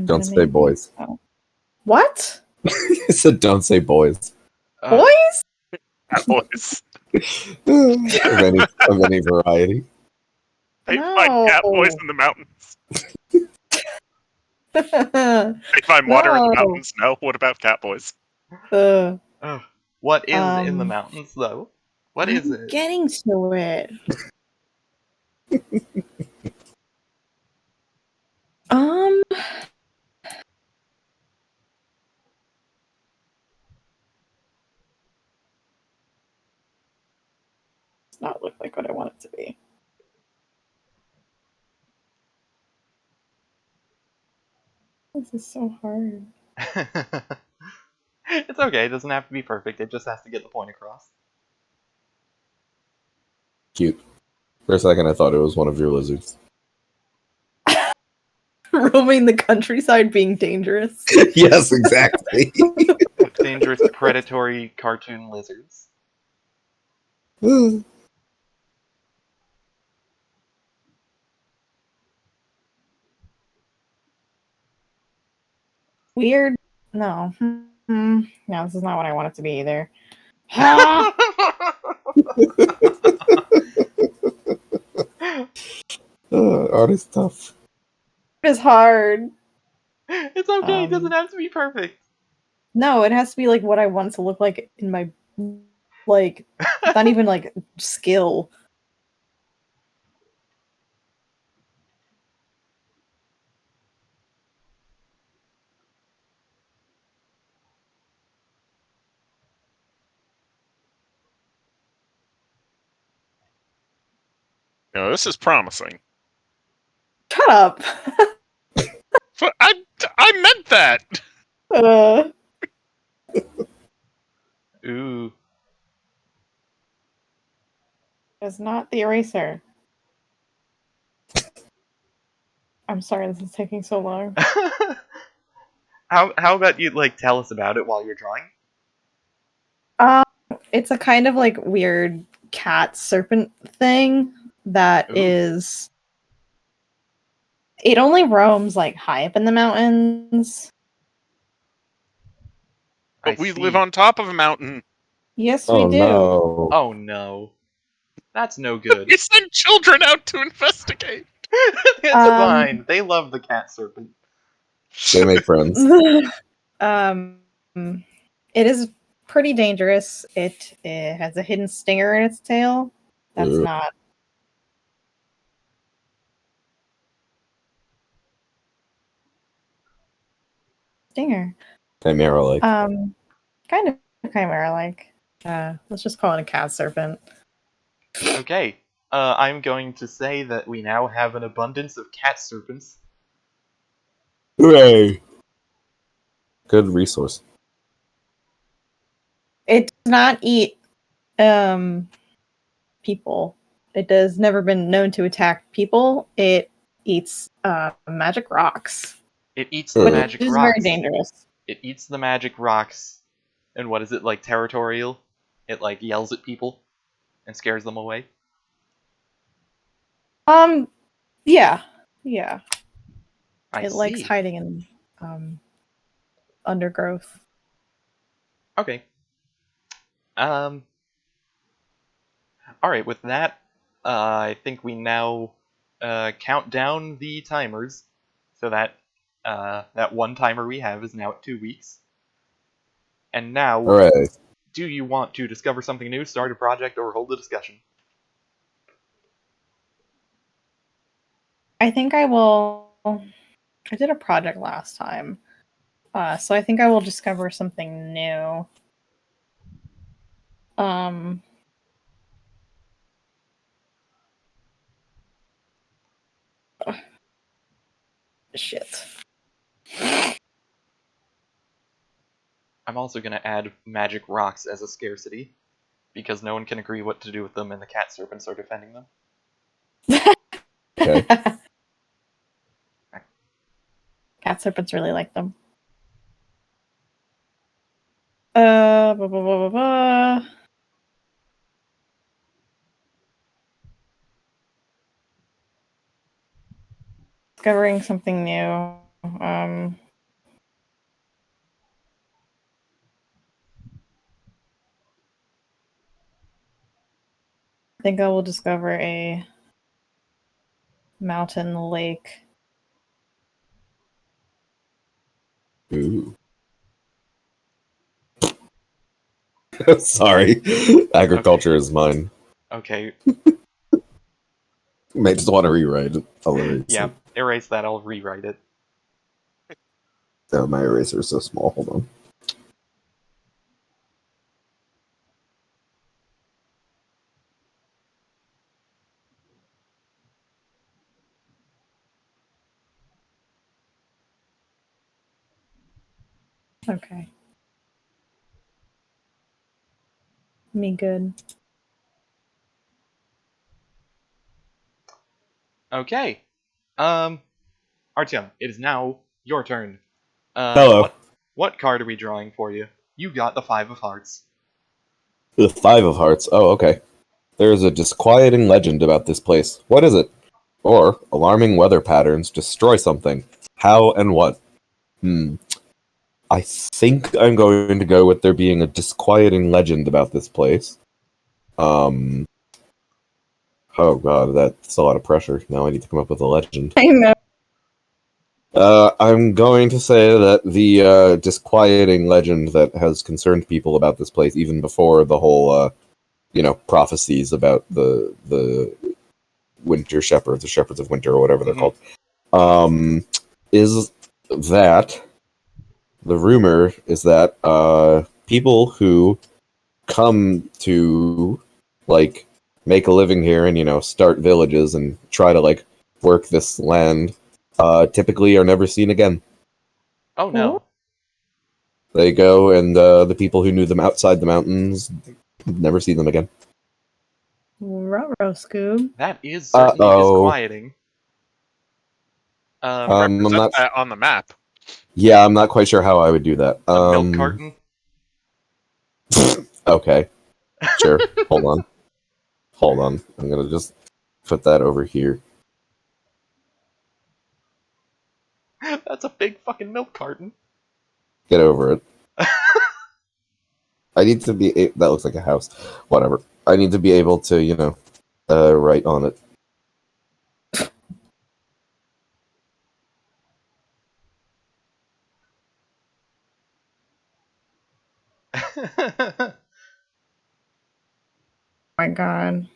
Don't say boys. What? I said don't say boys. Boys? Boys. of any variety. They find cat boys in the mountains. They find water in the No. mountains. No, what about cat boys? Uh, Ugh. What is in the Um, mountains, though? What is I'm it? getting to it. Um, it's not look like what I want it to be. This is so hard. It's okay. It doesn't have to be perfect. It just has to get the point across. Cute. For a second, I thought it was one of your lizards. Roaming the countryside, being dangerous. Yes, exactly. Dangerous predatory cartoon lizards. Weird. No. No, this is not what I want it to be either. Art is tough. It's hard. It's okay. It doesn't have to be perfect. No, it has to be like what I want it to look like in my like not even like skill. No, this is promising. Shut up. But I meant that. Uh, Ooh. it's not the eraser. I'm sorry this is taking so long. How about you like tell us about it while you're drawing? It's a kind of like weird cat serpent thing that Ooh. is. It only roams like high up in the mountains. But we see. live on top of a mountain. Yes, Oh we do. no. Oh no. That's no good. We send children out to investigate. It's fine. They love the cat serpent. They make friends. It is pretty dangerous. It has a hidden stinger in its tail. That's Ugh. not. Stinger. Chimera-like. Kind of chimera-like. Let's just call it a cat serpent. Okay. I'm going to say that we now have an abundance of cat serpents. Hooray! Good resource. It does not eat people. It has never been known to attack people. It eats magic rocks, It eats the But magic which is rocks. very dangerous. It eats the magic rocks. And what is it, like territorial? It like yells at people and scares them away. Yeah. I It see. likes hiding in undergrowth. Okay. Alright, with that, I think we now count down the timers so that that one timer we have is now at 2 weeks. And now, Hooray. do you want to discover something new, start a project, or hold a discussion? I think I will. I did a project last time, so I think I will discover something new. Shit. I'm also going to add magic rocks as a scarcity, because no one can agree what to do with them and the cat serpents are defending them. Okay. Cat serpents really like them. Blah, blah, blah, blah, blah. Discovering something new. I think I will discover a mountain, lake. Ooh. Sorry. Agriculture is mine. Okay, May just want to rewrite it. I'll erase yeah, it. erase that. I'll rewrite it. Oh, my eraser is so small. Hold on. Okay. Me good. Okay. Artyom, it is now your turn. Hello. What card are we drawing for you? You got the Five of Hearts. The Five of Hearts. Oh, okay. There is a disquieting legend about this place. What is it? Or alarming weather patterns destroy something. How and what? I think I'm going to go with there being a disquieting legend about this place. Oh god, that's a lot of pressure. Now I need to come up with a legend. I know. I'm going to say that the disquieting legend that has concerned people about this place even before the whole, prophecies about the Winter Shepherds, the Shepherds of Winter, or whatever they're Mhm. called, is that the rumor is that people who come to like make a living here and start villages and try to like work this land typically are never seen again. Oh no. They go and the people who knew them outside the mountains never see them again. Ruh-roh, Scoob. That is certainly Uh-oh. disquieting. I'm Represent not. that on the map. Yeah, I'm not quite sure how I would do that. A milk carton? Okay, sure. Hold on. I'm gonna just put that over here. That's a big fucking milk carton. Get over it. I need to be. That looks like a house. Whatever. I need to be able to, write on it. My god.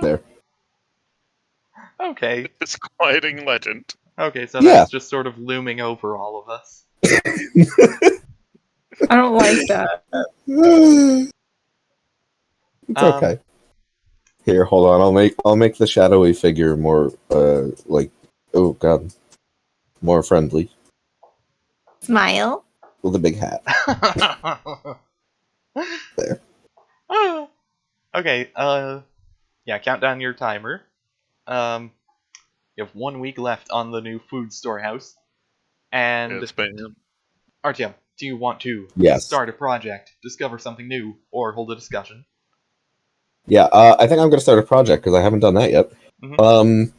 There. Okay. Disquieting legend. Okay, so Yeah. that's just sort of looming over all of us. I don't like that. It's okay. Here, hold on. I'll make the shadowy figure more oh god, more friendly Smile. with a big hat. There. Okay, yeah, count down your timer. You have 1 week left on the new food storehouse. And It's been Artyom, do you want to Yes. start a project, discover something new, or hold a discussion? Yeah. I think I'm going to start a project because I haven't done that yet. Mhm.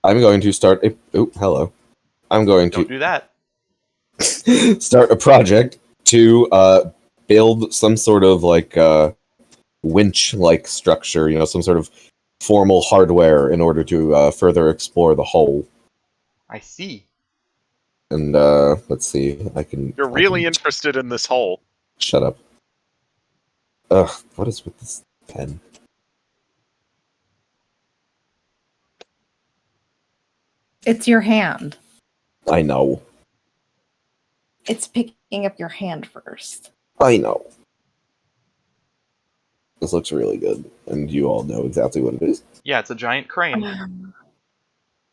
I'm going to start a. Oh, hello. I'm going Don't to do that. start a project to build some sort of winch-like structure. Some sort of formal hardware in order to further explore the hole. I see. And let's see. You're really interested in this hole. Shut up. Ugh, what is with this pen? It's your hand. I know. It's picking up your hand first. I know. This looks really good, and you all know exactly what it is. Yeah, it's a giant crane.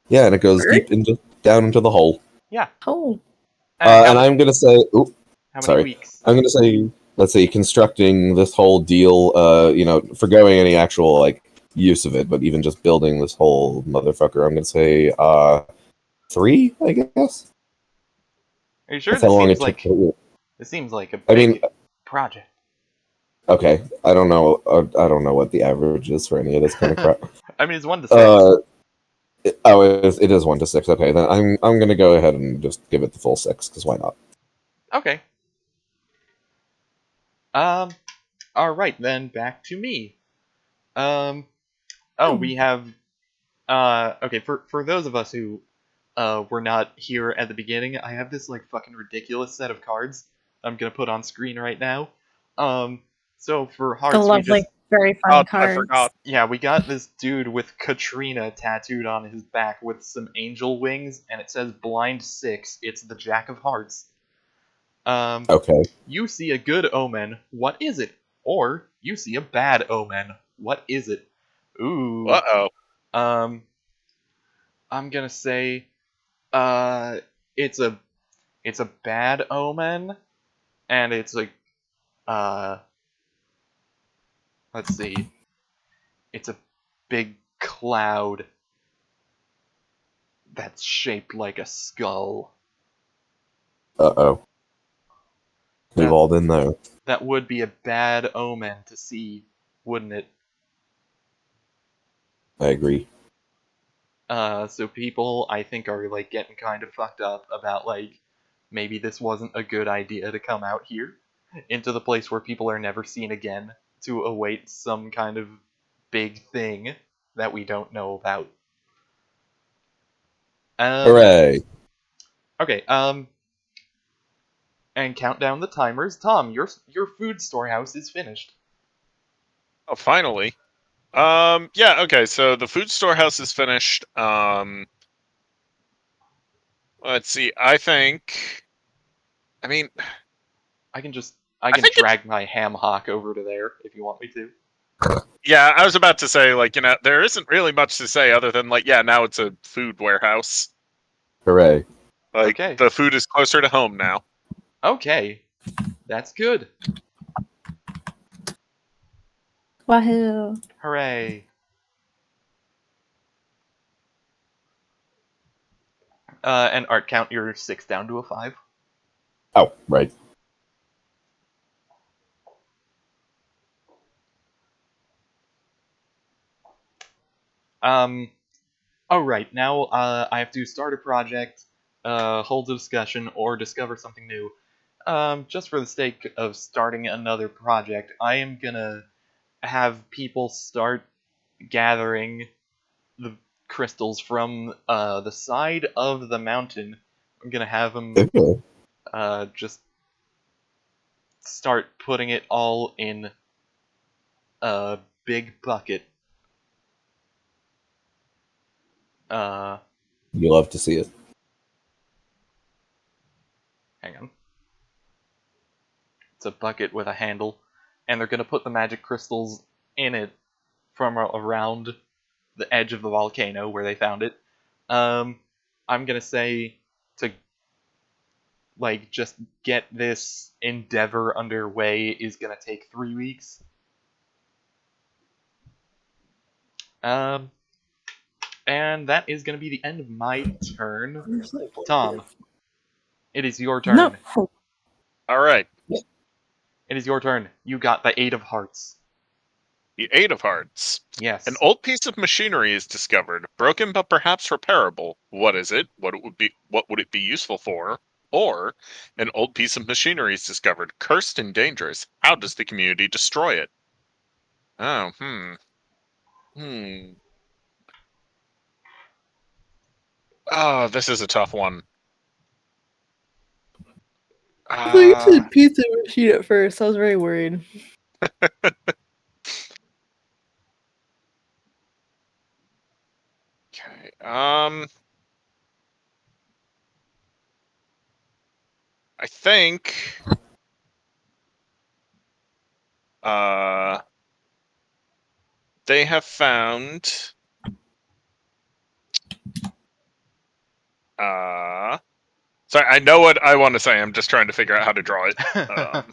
Yeah, and it goes Bird? deep down into the hole. Yeah. Oh. And I'm gonna say, how many sorry. weeks? I'm gonna say, let's see, constructing this whole deal. Forgoing any actual use of it, but even just building this whole motherfucker, I'm gonna say 3, I guess. Are you sure? That's how long it took. This seems like a I big mean, project. okay, I don't know. I don't know what the average is for any of this kind of crap. I mean, it's 1 to 6. It is 1 to 6. Okay, then I'm gonna go ahead and just give it the full 6 because why not? Okay. All right, then back to me. Oh, Oh. we have. Okay, for those of us who were not here at the beginning, I have this like fucking ridiculous set of cards I'm gonna put on screen right now. So for The hearts, we lovely, just very Oh, fun I cards. forgot. yeah, we got this dude with Katrina tattooed on his back with some angel wings, and it says blind 6. It's the Jack of Hearts. Okay. You see a good omen. What is it? Or you see a bad omen. What is it? Ooh. Uh-oh. Um, I'm gonna say, uh, it's a bad omen, and it's like, uh, let's see, it's a big cloud that's shaped like a skull. Uh-oh. We've That all been there. that would be a bad omen to see, wouldn't it? I agree. So people, I think, are like getting kind of fucked up about like maybe this wasn't a good idea to come out here into the place where people are never seen again to await some kind of big thing that we don't know about. Hooray! Okay. And count down the timers. Tom, your food storehouse is finished. Oh, finally. Yeah, okay, so the food storehouse is finished. Let's see, I mean, I can I think it's, drag my ham hock over to there if you want me to. yeah, I was about to say, like, there isn't really much to say other than, like, yeah, now it's a food warehouse. Hooray! Like, Okay. the food is closer to home now. Okay. That's good. Wahoo! Hooray. And art count your 6 down to a 5. Oh, right. Alright, now I have to start a project, hold a discussion, or discover something new. Just for the sake of starting another project, I am gonna have people start gathering the crystals from the side of the mountain. I'm gonna have them Okay. just start putting it all in a big bucket. Uh, You love to see it. Hang on. It's a bucket with a handle, and they're gonna put the magic crystals in it from around the edge of the volcano where they found it. I'm gonna say to like just get this endeavor underway is gonna take 3 weeks. Um, and that is gonna be the end of my turn. Tom, it is your turn. No. Alright, It is your turn. You got the 8 of hearts. the Eight of Hearts. Yes. An old piece of machinery is discovered, broken but perhaps repairable. What is it? What would it be useful for? Or an old piece of machinery is discovered, cursed and dangerous. How does the community destroy it? Oh, hmm. Oh, this is a tough one. I thought you Uh, said pizza machine at first. I was very worried. okay. I think uh they have found sorry, I know what I want to say. I'm just trying to figure out how to draw it.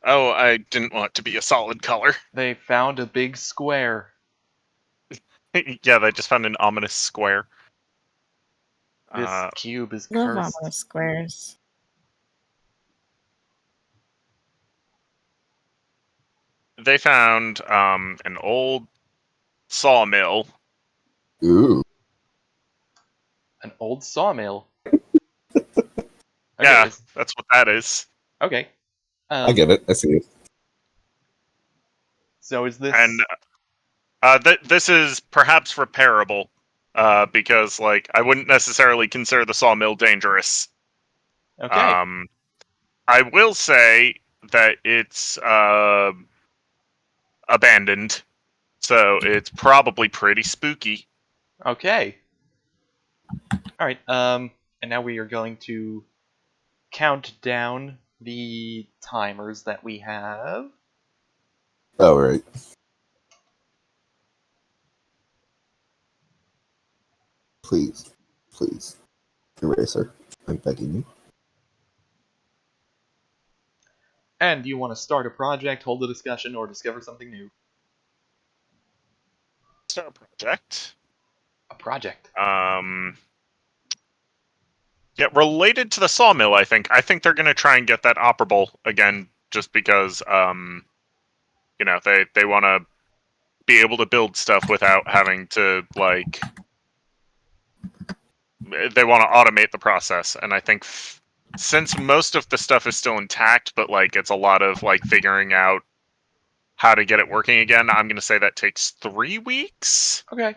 Oh, I didn't want it to be a solid color. They found a big square. Yeah, they just found an ominous square. This cube is Love cursed. ominous squares. They found an old sawmill. Ooh. An old sawmill. Yeah, this- that's what that is. okay. I get it. I see it. So is this... And this is perhaps repairable, because like I wouldn't necessarily consider the sawmill dangerous. Okay. I will say that it's abandoned, so it's probably pretty spooky. Okay. Alright, and now we are going to count down the timers that we have. Oh, right. Please. Please. Eraser. I'm begging you. And do you want to start a project, hold a discussion, or discover something new? Start a project. A project. Yeah, related to the sawmill, I think. I think they're gonna try and get that operable again, just because they want to be able to build stuff without having to like. They want to automate the process, and I think since most of the stuff is still intact, but like it's a lot of like figuring out how to get it working again. I'm gonna say that takes 3 weeks. Okay.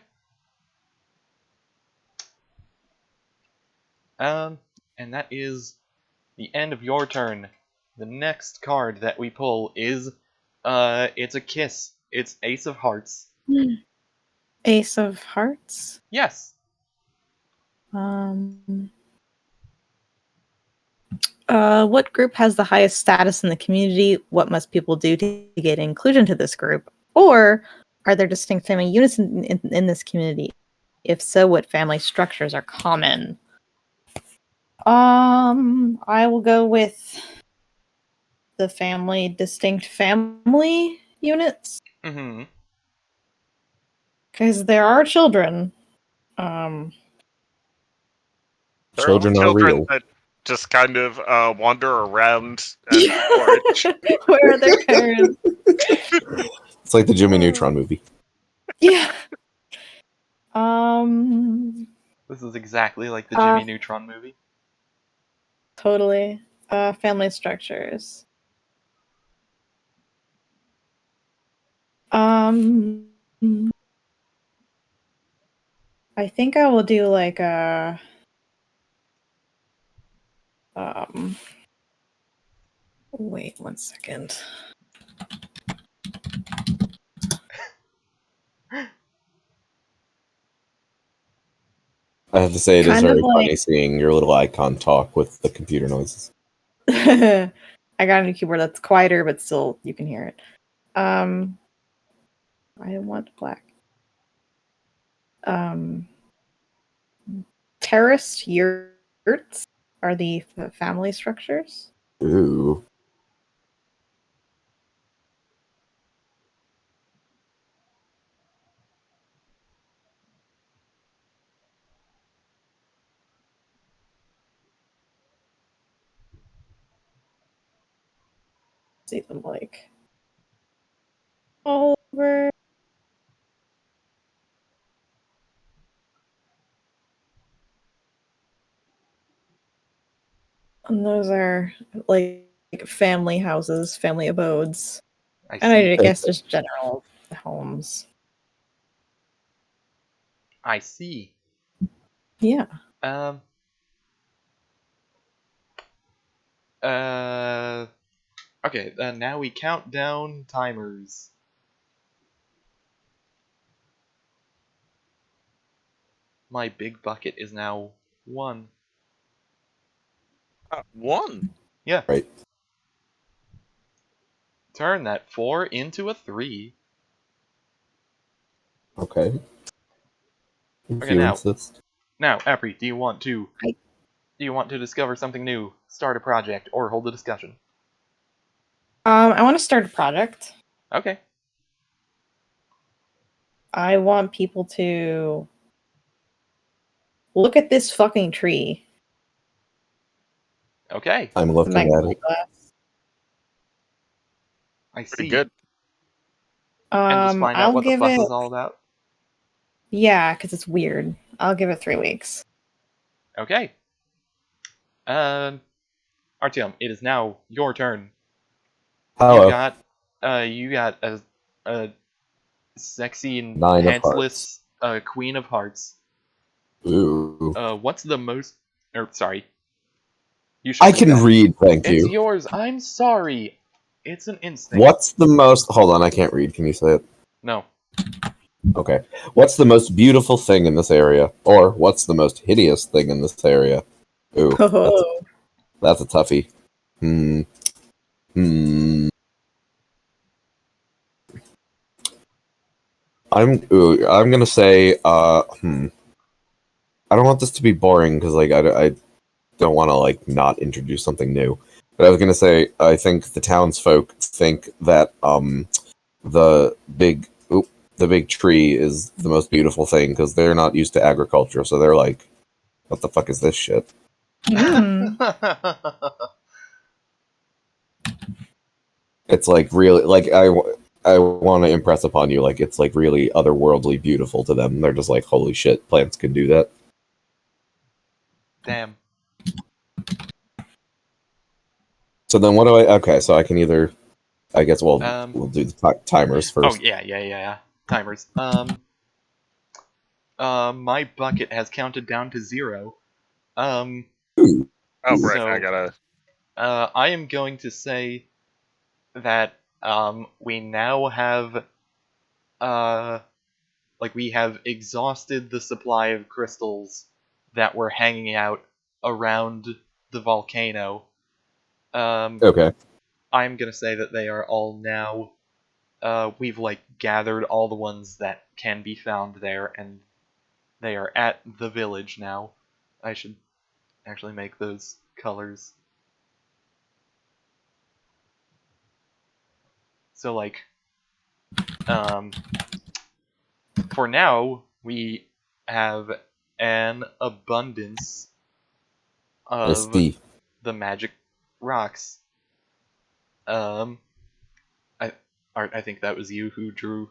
And that is the end of your turn. The next card that we pull is, it's a kiss. It's Ace of Hearts. Ace of Hearts. Yes. What group has the highest status in the community? What must people do to get inclusion to this group? Or are there distinct family units in this community? If so, what family structures are common? I will go with the distinct family units. Mm-hmm. Because there are children. There Children are real. that just kind of wander around and forage. Where are their parents? It's like the Jimmy Neutron movie. Yeah. This is exactly like the Jimmy Neutron movie. Totally. Family structures. I think I will do like a wait 1 second. I have to say, it is Kind of very like- funny seeing your little icon talk with the computer noises. I got a new keyboard that's quieter, but still you can hear it. I want black. Terraced yurts are the family structures. Ooh. See them like all over. And those are like family houses, family abodes. I And see. I guess just general homes. I see. Yeah. Okay, now we count down timers. My big bucket is now 1. 1. Yeah. Right. Turn that 4 into a 3. Okay. If Okay, you now- insist. Now, Apri, do you want to I- discover something new, start a project, or hold a discussion? I want to start a project. Okay. I want people to look at this fucking tree. Okay. I'm looking at Magnolia it. glass. I see. Pretty good. And just find out I'll what the give fuss it. is all about. Yeah, because it's weird. I'll give it 3 weeks. Okay. Artyom, it is now your turn. Hello. You got a sexy and 9 of pantsless Queen of Hearts. Ooh. What's the most? Or sorry, you should I read can that. read, thank It's you. yours. I'm sorry. It's an instinct. What's the most... Hold on, I can't read. Can you say it? No. Okay. What's the most beautiful thing in this area? Or what's the most hideous thing in this area? Ooh, that's a toughie. I'm gonna say, I don't want this to be boring, because, like, I don't want to, like, not introduce something new. But I was gonna say, I think the townsfolk think that, the big tree is the most beautiful thing, because they're not used to agriculture, so they're like, what the fuck is this shit? Mm. It's like really, like, I want to impress upon you, like, it's like really otherworldly beautiful to them. They're just like, holy shit, plants can do that. Damn. So then what do I... Okay, so I can either... I guess we'll do the timers Oh first. yeah. Timers. My bucket has counted down to 0. Ooh. Oh, right. So- I gotta. I am going to say that we now have we have exhausted the supply of crystals that were hanging out around the volcano. Okay. I'm gonna say that they are all now. We've gathered all the ones that can be found there, and they are at the village now. I should actually make those colors. So for now we have an abundance of SD. the magic rocks. I think that was you who drew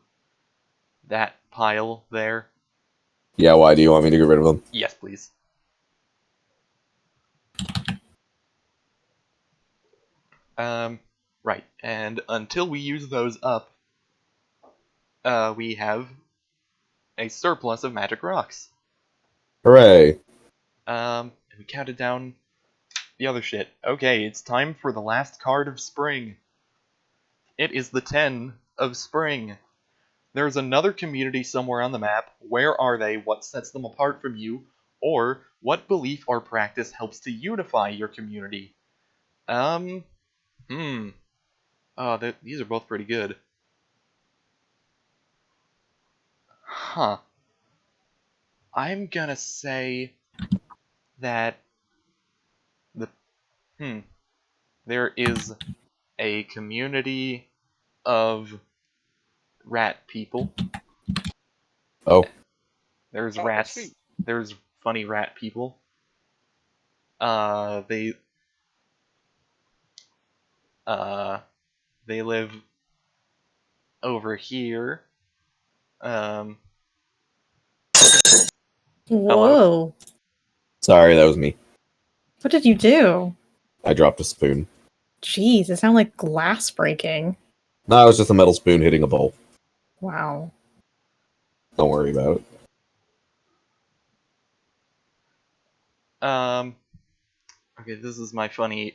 that pile there. Yeah, why do you want me to get rid of them? Yes, please. Right, and until we use those up, we have a surplus of magic rocks. Hooray. And we counted down the other shit. Okay, it's time for the last card of spring. It is the 10 of spring. There's another community somewhere on the map. Where are they? What sets them apart from you? Or what belief or practice helps to unify your community? These are both pretty good. Huh. I'm gonna say that there is a community of rat people. Oh. There's Oh, I rats. see. There's funny rat people. They live over here. Hello? Whoa. Sorry, that was me. What did you do? I dropped a spoon. Jeez, it sounded like glass breaking. No, it was just a metal spoon hitting a bowl. Wow. Don't worry about it. Okay, this is my funny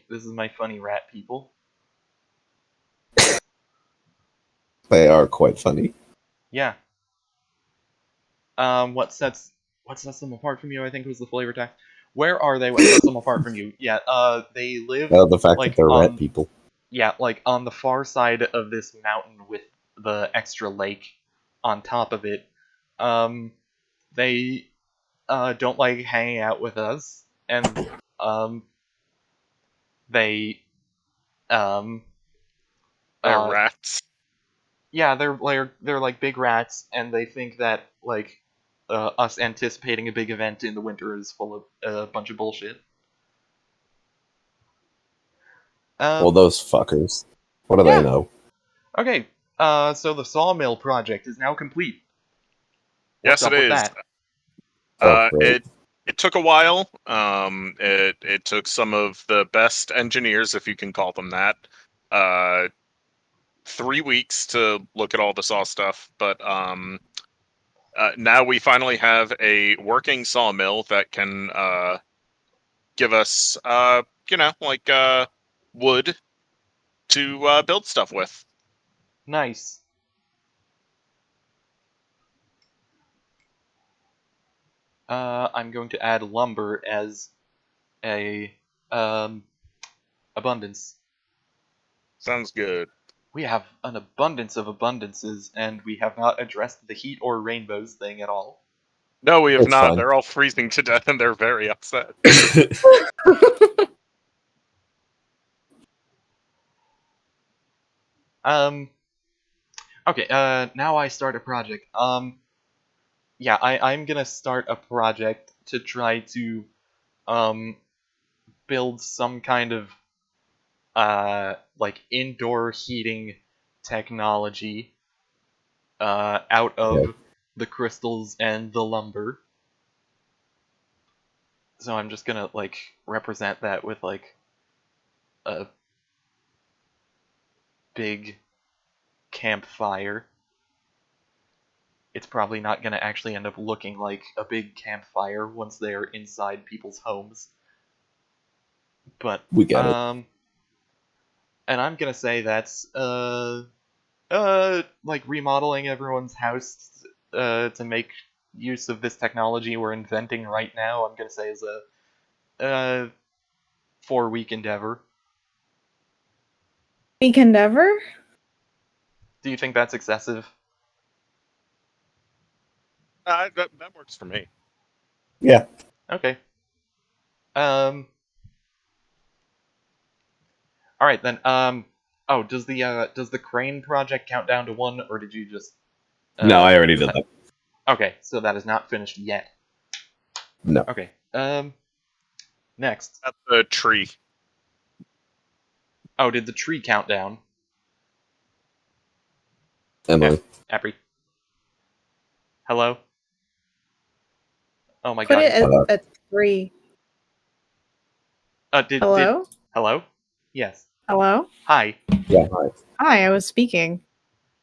rat people. They are quite funny. Yeah. What sets them apart from you, I think, was the flavor text. Where are they? What sets them apart from you? Yeah, they live The fact that they're rat people. Yeah, on the far side of this mountain with the extra lake on top of it. They don't like hanging out with us, and they They're rats. yeah, they're like big rats, and they think that us anticipating a big event in the winter is full of a bunch of bullshit. Well, those fuckers. What do yeah. they know? Okay, so the sawmill project is now complete. Yes, What's up it with is. that? Great. It took a while. It took some of the best engineers, if you can call them that, 3 weeks to look at all the saw stuff, but now we finally have a working sawmill that can give us wood to build stuff with. Nice. I'm going to add lumber as a abundance. Sounds good. We have an abundance of abundances, and we have not addressed the heat or rainbows thing at all. No, we have It's not. fine. They're all freezing to death, and they're very upset. Okay, now I start a project. Yeah, I'm gonna start a project to try to, build some kind of, like, indoor heating technology, out of Okay. the crystals and the lumber. So I'm just gonna, like, represent that with, like, a big campfire. It's probably not gonna actually end up looking like a big campfire once they're inside people's homes. But, We get it. and I'm gonna say that's, like, remodeling everyone's house, to make use of this technology we're inventing right now, I'm gonna say is a 4-week endeavor. Weekend ever? Do you think that's excessive? That works for me. Yeah. Okay. All right then. Oh, does the crane project count down to 1, or did you just? No, I already did that. Okay, so that is not finished yet. No. Okay. Next. That's the tree. Oh, did the tree count down? Emily. Appy. Hello. Oh my Put god. it Hello. at 3. Did Hello? hello? Yes. Hello? Hi. Yeah, hi. Hi, I was speaking.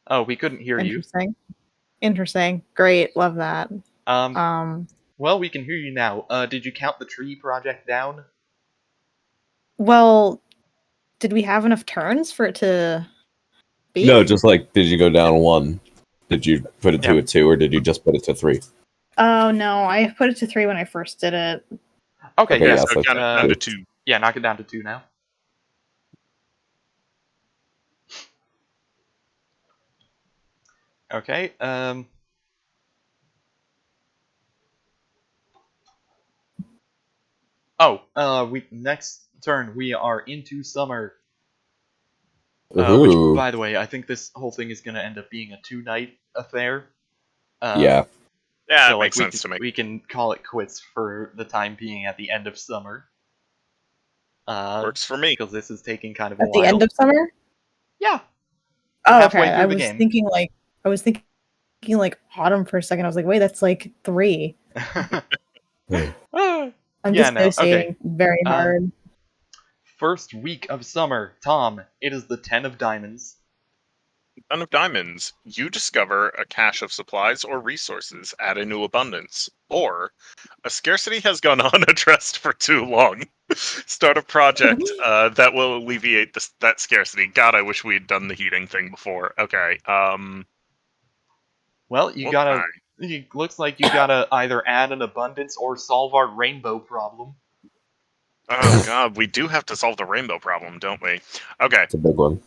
Oh, we couldn't hear you. Interesting. Great. Love that. Um. Well, we can hear you now. Did you count the tree project down? Well, did we have enough turns for it to be? No, just like, did you go down 1? Did you put it to Yeah. a 2, or did you just put it to 3? Oh no, I put it to 3 when I first did it. Okay, Okay, yeah. yeah, So so count it down to 2. Yeah, knock it down to 2 now. Okay, Oh, next turn we are into summer. Which, Ooh. by the way, I think this whole thing is gonna end up being a 2-night affair. Yeah. Yeah, So, it like, makes sense to me. we can call it quits for the time being at the end of summer. Works for me. Because this is taking kind of a At while. the end of summer? Yeah. Oh, Halfway okay. through I the was game. thinking like autumn for a second. I was like, wait, that's like 3. I'm Yeah, no, dissociating very hard. First week of summer, Tom. It is the 10 of diamonds. 10 of diamonds. You discover a cache of supplies or resources. Add a new abundance. Or a scarcity has gone unaddressed for too long. Start a project that will alleviate that scarcity. God, I wish we had done the heating thing before. Okay. Well, you Well, gotta. It looks like you gotta either add an abundance or solve our rainbow problem. Oh God, we do have to solve the rainbow problem, don't we? Okay. It's a big one.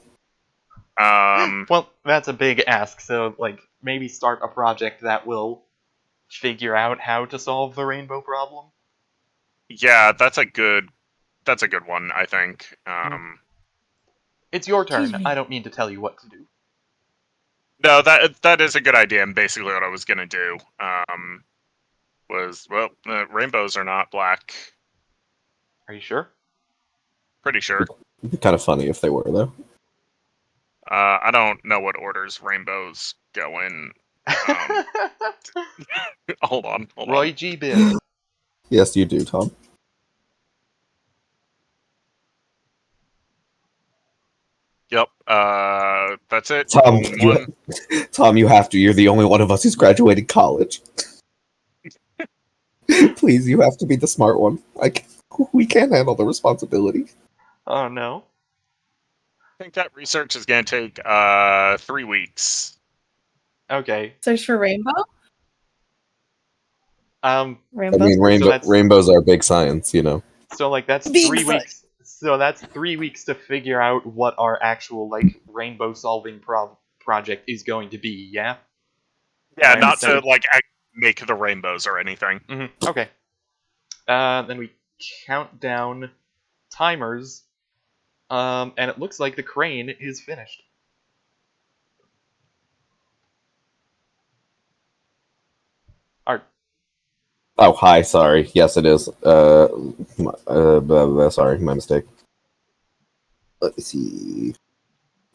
Well, that's a big ask. So, like, maybe start a project that will figure out how to solve the rainbow problem. Yeah, that's a good one, I think. It's your Excuse turn. me. I don't mean to tell you what to do. No, that is a good idea, and basically what I was gonna do was, well, rainbows are not black. Are you sure? Pretty sure. It'd be kind of funny if they were, though. I don't know what orders rainbows go in. Hold on. Roy G. Biv. Yes, you do, Tom. Yep. That's That's it. Tom, Only one. Tom, you have to. You're the only one of us who's graduated college. Please, you have to be the smart one. We can't handle the responsibility. Oh no. I think that research is going to take 3 weeks. Okay. Search for rainbow. I Rainbow. mean, that's- rainbows are big science, you know. So like that's Big 3 fight. weeks. So that's 3 weeks to figure out what our actual like rainbow solving project is going to be. Yeah. Yeah, I not to understand. like make the rainbows or anything. Okay. Then we count down timers. And it looks like the crane is finished. Art. Oh, hi. Sorry. Yes, it is. Sorry, my mistake. Let me see.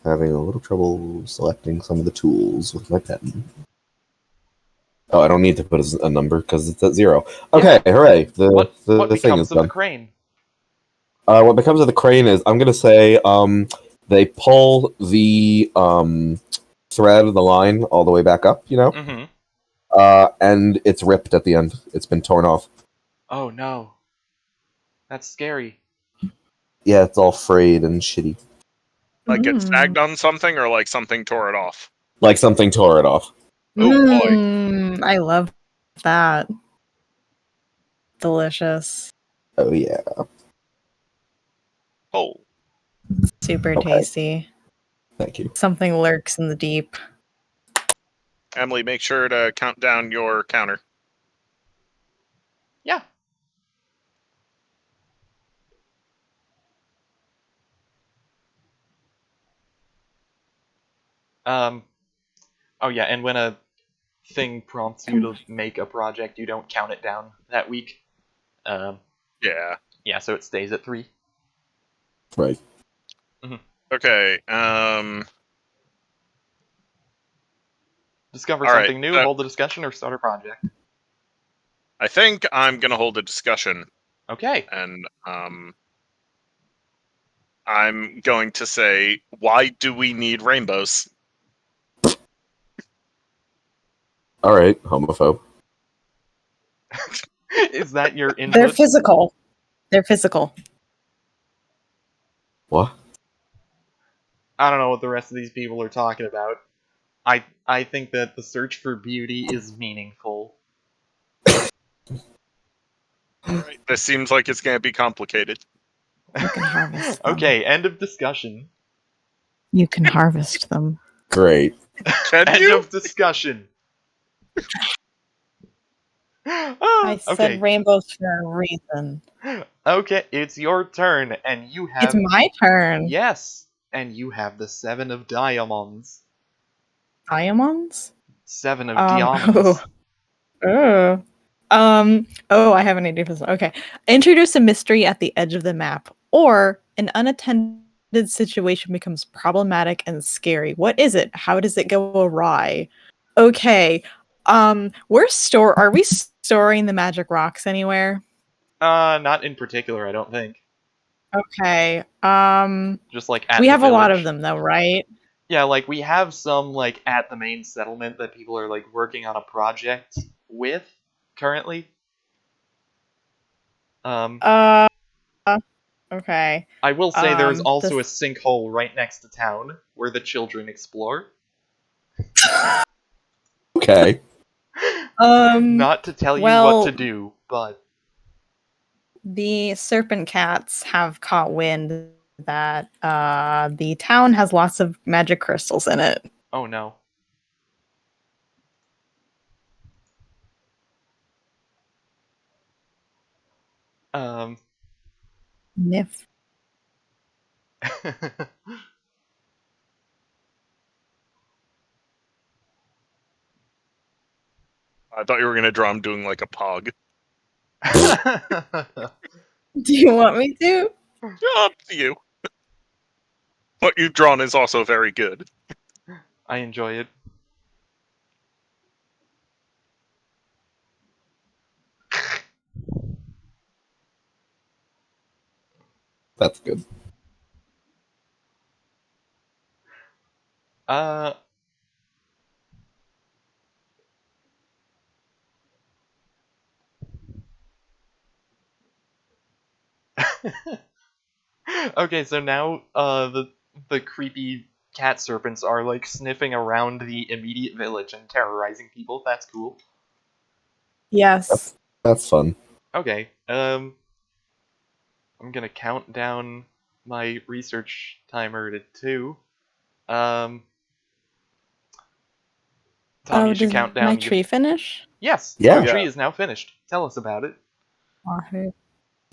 Having a little trouble selecting some of the tools with my pen. Oh, I don't need to put a number because it's at 0. Okay, hooray! What The thing becomes is of the done. crane? What becomes of the crane is I'm gonna say they pull the thread of the line all the way back up, you know, Mm-hmm. and it's ripped at the end. It's been torn off. Oh no. That's scary. Yeah, it's all frayed and shitty, Like it Mm. snagged on something, or like something tore it off. like something tore it off. Oh boy. I love that. Delicious. Oh yeah. Oh, Super Okay. tasty. Thank you. Something lurks in the deep. Emily, make sure to count down your counter. Yeah. Oh yeah, and when a thing prompts you to make a project, you don't count it down that week. Yeah. Yeah, so it stays at 3. Right. Okay. Discover All right, something new, so- hold a discussion, or start a project. I think I'm gonna hold a discussion, Okay. and I'm going to say, why do we need rainbows? All right, homophobe. Is that your input? They're physical. They're physical. What? I don't know what the rest of these people are talking about. I think that the search for beauty is meaningful. Right. This seems like it's gonna be complicated. You can harvest them. Okay, end of discussion. You can harvest them. Great. Can End you? of discussion. I said Okay. rainbows for a reason. Okay, it's your turn, and you It's have my turn. yes, and you have the 7 of diamonds. Diamonds? 7 of Um, diamonds. Oh. I have an idea for this. Okay. Introduce a mystery at the edge of the map, or an unattended situation becomes problematic and scary. What is it? How does it go awry? Okay. Are we storing the magic rocks anywhere? Not in particular, I don't think. Okay. Just like at We the have a lot village. of them though, right? Yeah, like we have some like at the main settlement that people are like working on a project with currently. Uh okay. I will say there is um, also a this- sinkhole right next to town where the children explore. Okay. Not to tell you well- what to do, but The serpent cats have caught wind that the town has lots of magic crystals in it. oh no. Um Niff. I thought you were gonna draw him doing like a pog. Do you want me to? Up to you. What you've drawn is also very good. I enjoy it. That's good. Uh. Okay, so now the creepy cat serpents are like sniffing around the immediate village and terrorizing people. That's cool. Yes. That's fun. Okay. I'm gonna count down my research timer to 2. Um. Tom, you should does count my down. tree finish? Yes, Yeah. your tree is now finished. Tell us about it.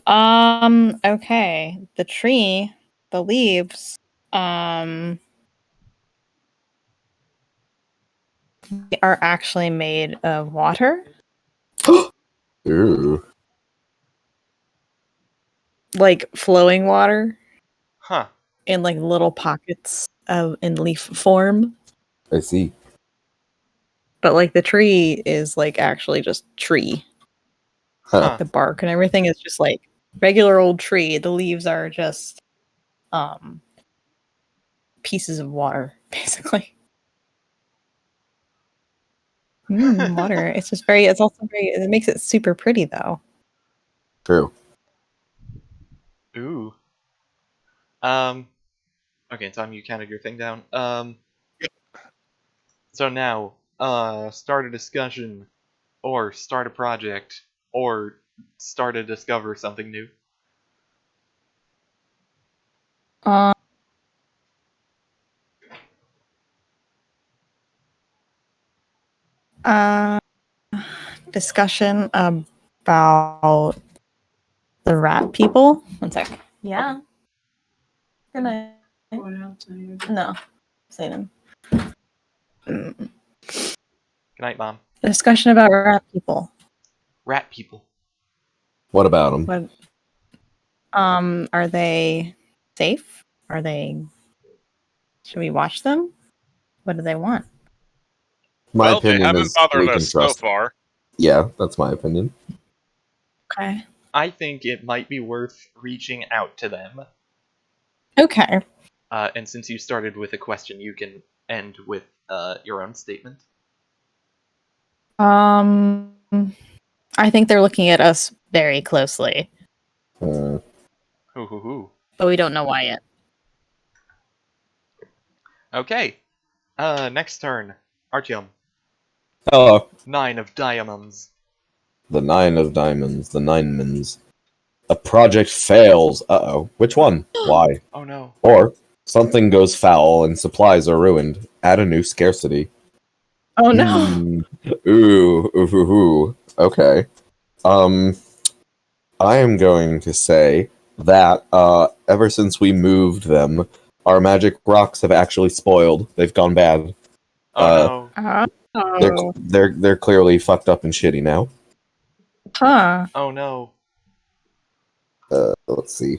Okay. The tree, the leaves, they are actually made of water, Ooh, like flowing water Huh. in like little pockets of in leaf form. I see. But like the tree is like actually just tree. Huh. The bark and everything is just like regular old tree. The leaves are just um pieces of water, basically. Water. It's just very. It's also very. It makes it super pretty, though. True. Ooh. Okay, Tom, you counted your thing down. So now, start a discussion, or start a project, or start to discover something new. Uh, uh, discussion about the rat people. One sec. Yeah. Good night. No. Say them. Good night, Mom. Discussion about rat people. Rat people. What about them? What? Are they safe? Are they? Should we watch them? What do they want? My Well, they opinion haven't is bothered we can us so trust. far. Yeah, that's my opinion. Okay. I think it might be worth reaching out to them. Okay. And since you started with a question, you can end with your own statement. I think they're looking at us very closely, Uh, Hoo hoo hoo. but we don't know why yet. Okay. Next turn. Artyom. hello. 9 of diamonds. The 9 of diamonds. The 9 mins. A project fails. Uh-oh. Which one? Why? Oh no. Or something goes foul and supplies are ruined. Add a new scarcity. Oh no. Hmm. Ooh. Okay. Um, I am going to say that ever since we moved them, our magic rocks have actually spoiled. They've gone bad. Oh Uh, no. they're clearly fucked up and shitty now. Huh. Oh no. Let's see.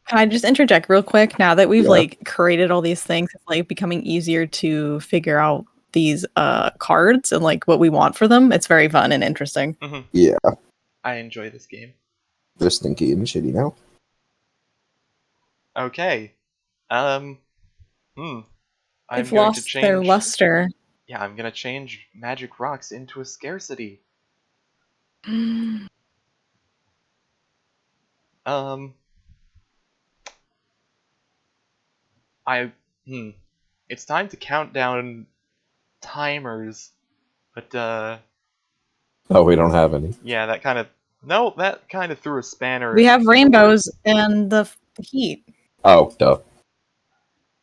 Can I just interject real quick? Now that we've Yeah. like created all these things, it's like becoming easier to figure out these cards and like what we want for them. It's very fun and interesting. Yeah, I enjoy this game. they're stinky and shitty now. Okay. I'm They've going to lost their change. luster. Yeah, I'm gonna change magic rocks into a scarcity. Um, I It's time to count down timers, but Oh, we don't have any. yeah, that kind of threw a spanner. We have in the rainbows works. and the heat. Oh, duh.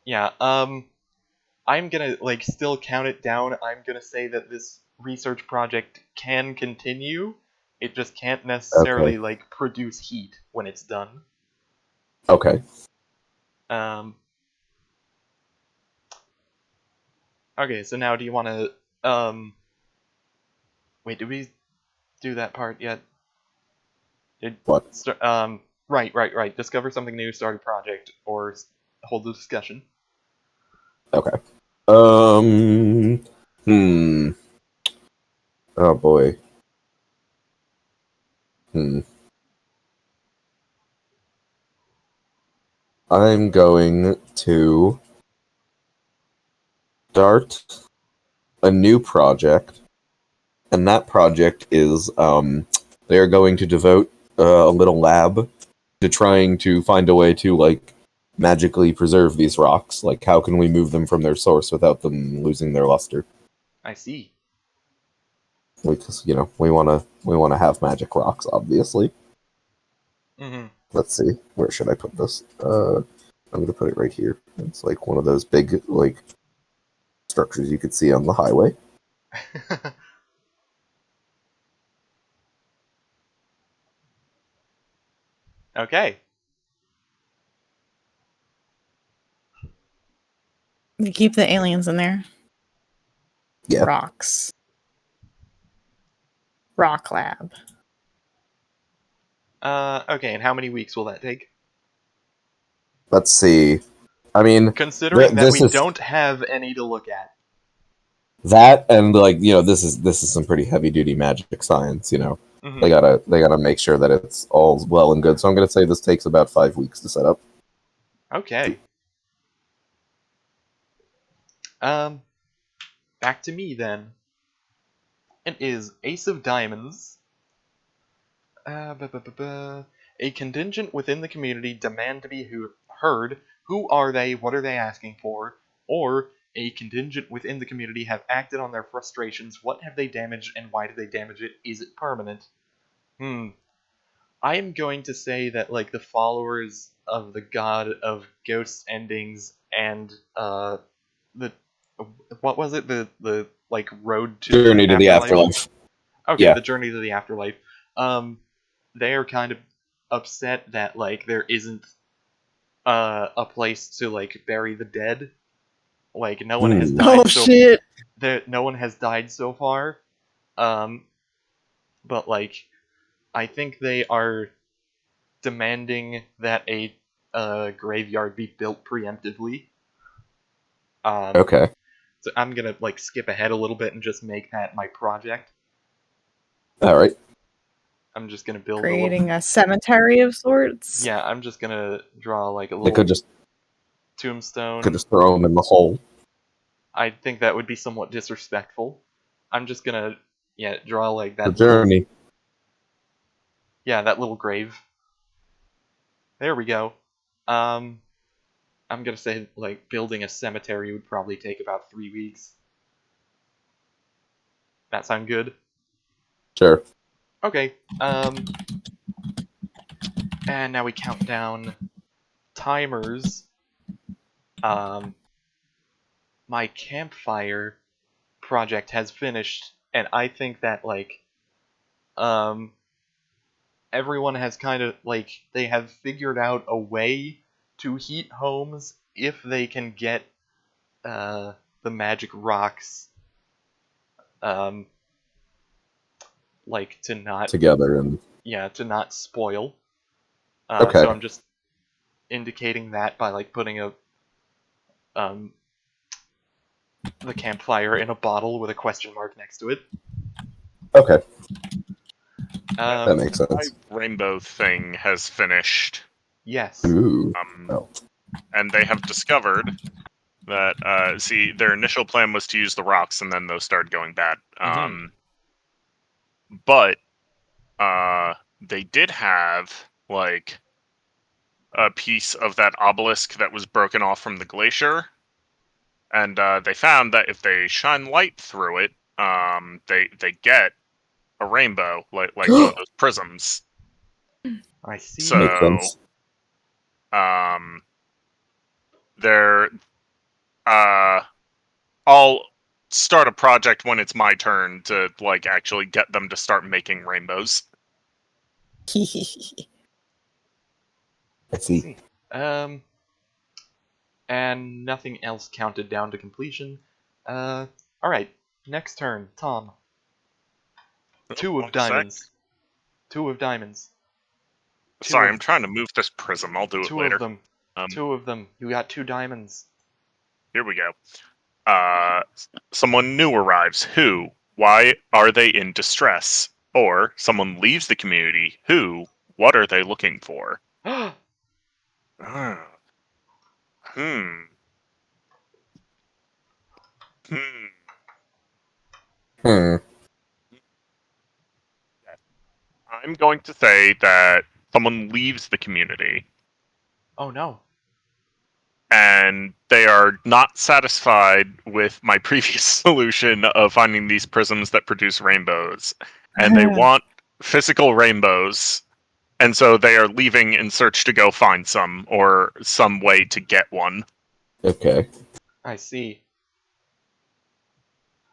Yeah. I'm gonna like still count it down. I'm gonna say that this research project can continue. It just can't necessarily like produce heat when it's done. Okay. Um. Okay, so now do you want to wait? Did we do that part yet? Did What? right. Discover something new, start a project, or hold the discussion. Okay. Hmm. Oh boy. Hmm. I'm going to start a new project, and that project is they are going to devote a little lab to trying to find a way to like magically preserve these rocks. Like, how can we move them from their source without them losing their luster? I see. Because we want to have magic rocks, obviously. Hmm. Let's see, where should I put this? I'm gonna put it right here. It's like one of those big like structures you could see on the highway. Okay. You keep the aliens in there. Yeah. Rocks. Rock lab. Okay, and how many weeks will that take? Let's see. I mean, Considering that this we is don't have any to look at. that, and like this is some pretty heavy duty magic science. Mhm. They gotta make sure that it's all well and good. So I'm gonna say this takes about 5 weeks to set up. Okay. Back to me then. It is Ace of Diamonds. A contingent within the community demand to be heard. Who are they? What are they asking for? Or a contingent within the community have acted on their frustrations. What have they damaged and why did they damage it? Is it permanent? I am going to say that like the followers of the god of ghosts endings and the what was it, the like road to Journey the to the afterlife. afterlife. Okay, Yeah. the journey to the afterlife. They are kind of upset that like there isn't a place to like bury the dead. Like no one has died Oh shit! no one has died so far. Um, but like I think they are demanding that a graveyard be built preemptively. Okay. So I'm gonna like skip ahead a little bit and just make that my project. All right. I'm just gonna build Creating a cemetery of sorts. Yeah, I'm just gonna draw like a They little could just tombstone. throw them in the hole. I think that would be somewhat disrespectful. I'm just gonna draw like The that journey. that little grave. There we go. I'm gonna say like building a cemetery would probably take about 3 weeks. That sound good? Sure. Okay. And now we count down timers. My campfire project has finished, and I think that like um everyone has kind of like they have figured out a way to heat homes if they can get the magic rocks um like to not Together and to not spoil. okay. So I'm just indicating that by like putting a um the campfire in a bottle with a question mark next to it. Okay. That Um, makes My sense. rainbow thing has finished. yes. Ooh. Oh. And they have discovered that see, their initial plan was to use the rocks and then those started going bad. But they did have like a piece of that obelisk that was broken off from the glacier, and they found that if they shine light through it, they get a rainbow, like one of those prisms. I see. So Makes sense. they're I'll start a project when it's my turn to like actually get them to start making rainbows. I see. Um, and nothing else counted down to completion. All right. Next turn, Tom. Two of One sec. diamonds. Two of diamonds. Sorry, I'm trying to move this prism. I'll do it Two later. of them. Two of them. You got 2 diamonds. Here we go. Someone new arrives. Who? Why are they in distress? Or someone leaves the community. Who? What are they looking for? Ah. Hmm. I'm going to say that someone leaves the community Oh no. and they are not satisfied with my previous solution of finding these prisms that produce rainbows, and they want physical rainbows, and so they are leaving in search to go find some or some way to get one. Okay. I see.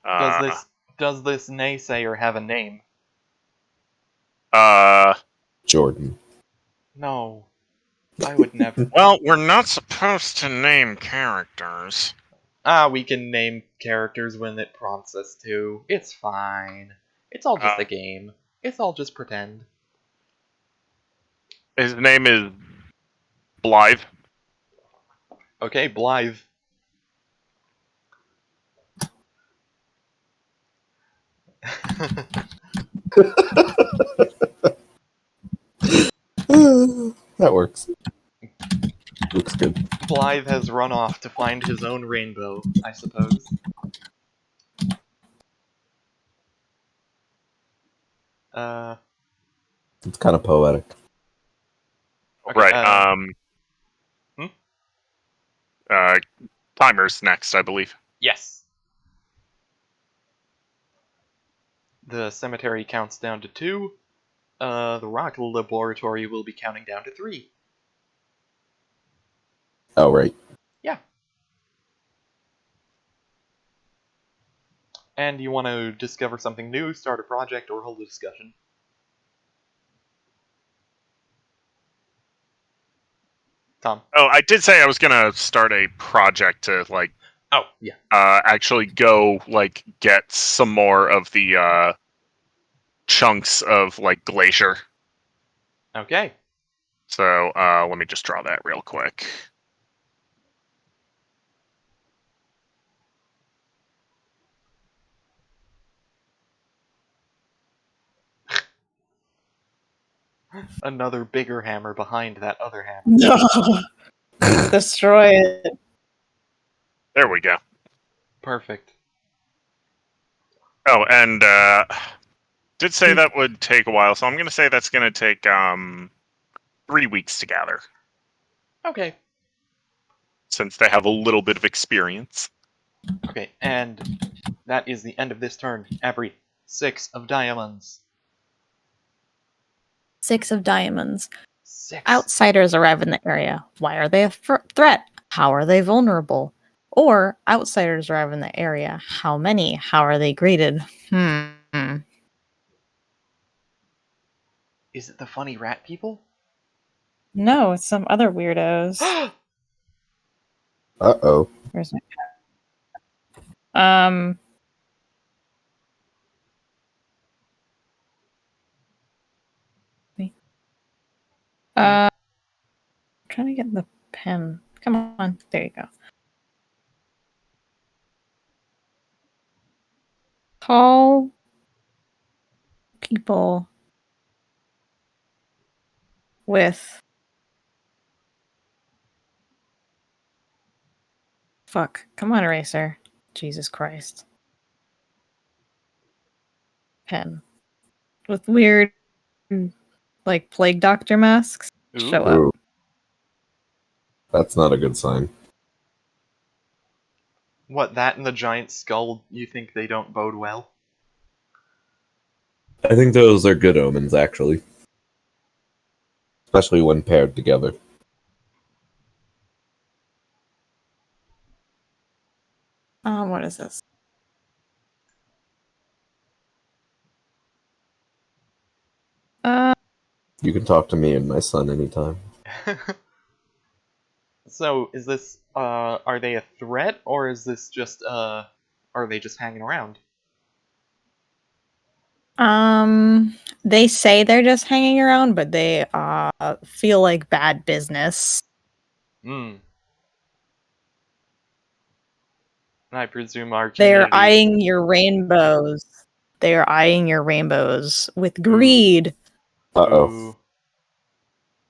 Uh, Does this naysayer have a name? Jordan. No. I would never. Well, we're not supposed to name characters. We can name characters when it prompts us to. It's fine. It's all just a game. It's all just pretend. His name is Blythe. Okay, Blythe. That works. Looks good. Blythe has run off to find his own rainbow, I suppose. It's kind of poetic. Okay, Right. Timer's next, I believe. Yes. The cemetery counts down to 2. The rock laboratory will be counting down to 3. Oh, right. Yeah. And you want to discover something new, start a project, or hold a discussion? Tom? Oh, I did say I was gonna start a project to Oh, yeah. actually go get some more of the chunks of glacier. Okay. So let me just draw that real quick. Another bigger hammer behind that other hammer. No. Destroy it. There we go. Perfect. Oh, and did say that would take a while, so I'm gonna say that's gonna take 3 weeks to gather, Okay. since they have a little bit of experience. Okay, and that is the end of this turn. Avery, 6 of diamonds. 6 of diamonds. 6. Outsiders arrive in the area. Why are they a threat? How are they vulnerable? Or outsiders arrive in the area. How many? How are they greeted? Is it the funny rat people? No, it's some other weirdos. Uh-oh. Where's my pen? Trying to get the pen. Come on. There you go. Tall people with fuck. Come on, eraser. Jesus Christ. Pen. With weird plague doctor masks. Show up. Ooh. That's not a good sign. What, that and the giant skull, you think they don't bode well? I think those are good omens, actually. Especially when paired together. What is this? You can talk to me and my son anytime. So, is this, are they a threat, or is this just, are they just hanging around? They say they're just hanging around, but they feel like bad business. I presume our They're community... eyeing your rainbows. They're eyeing your rainbows with greed. Uh-oh. Ooh.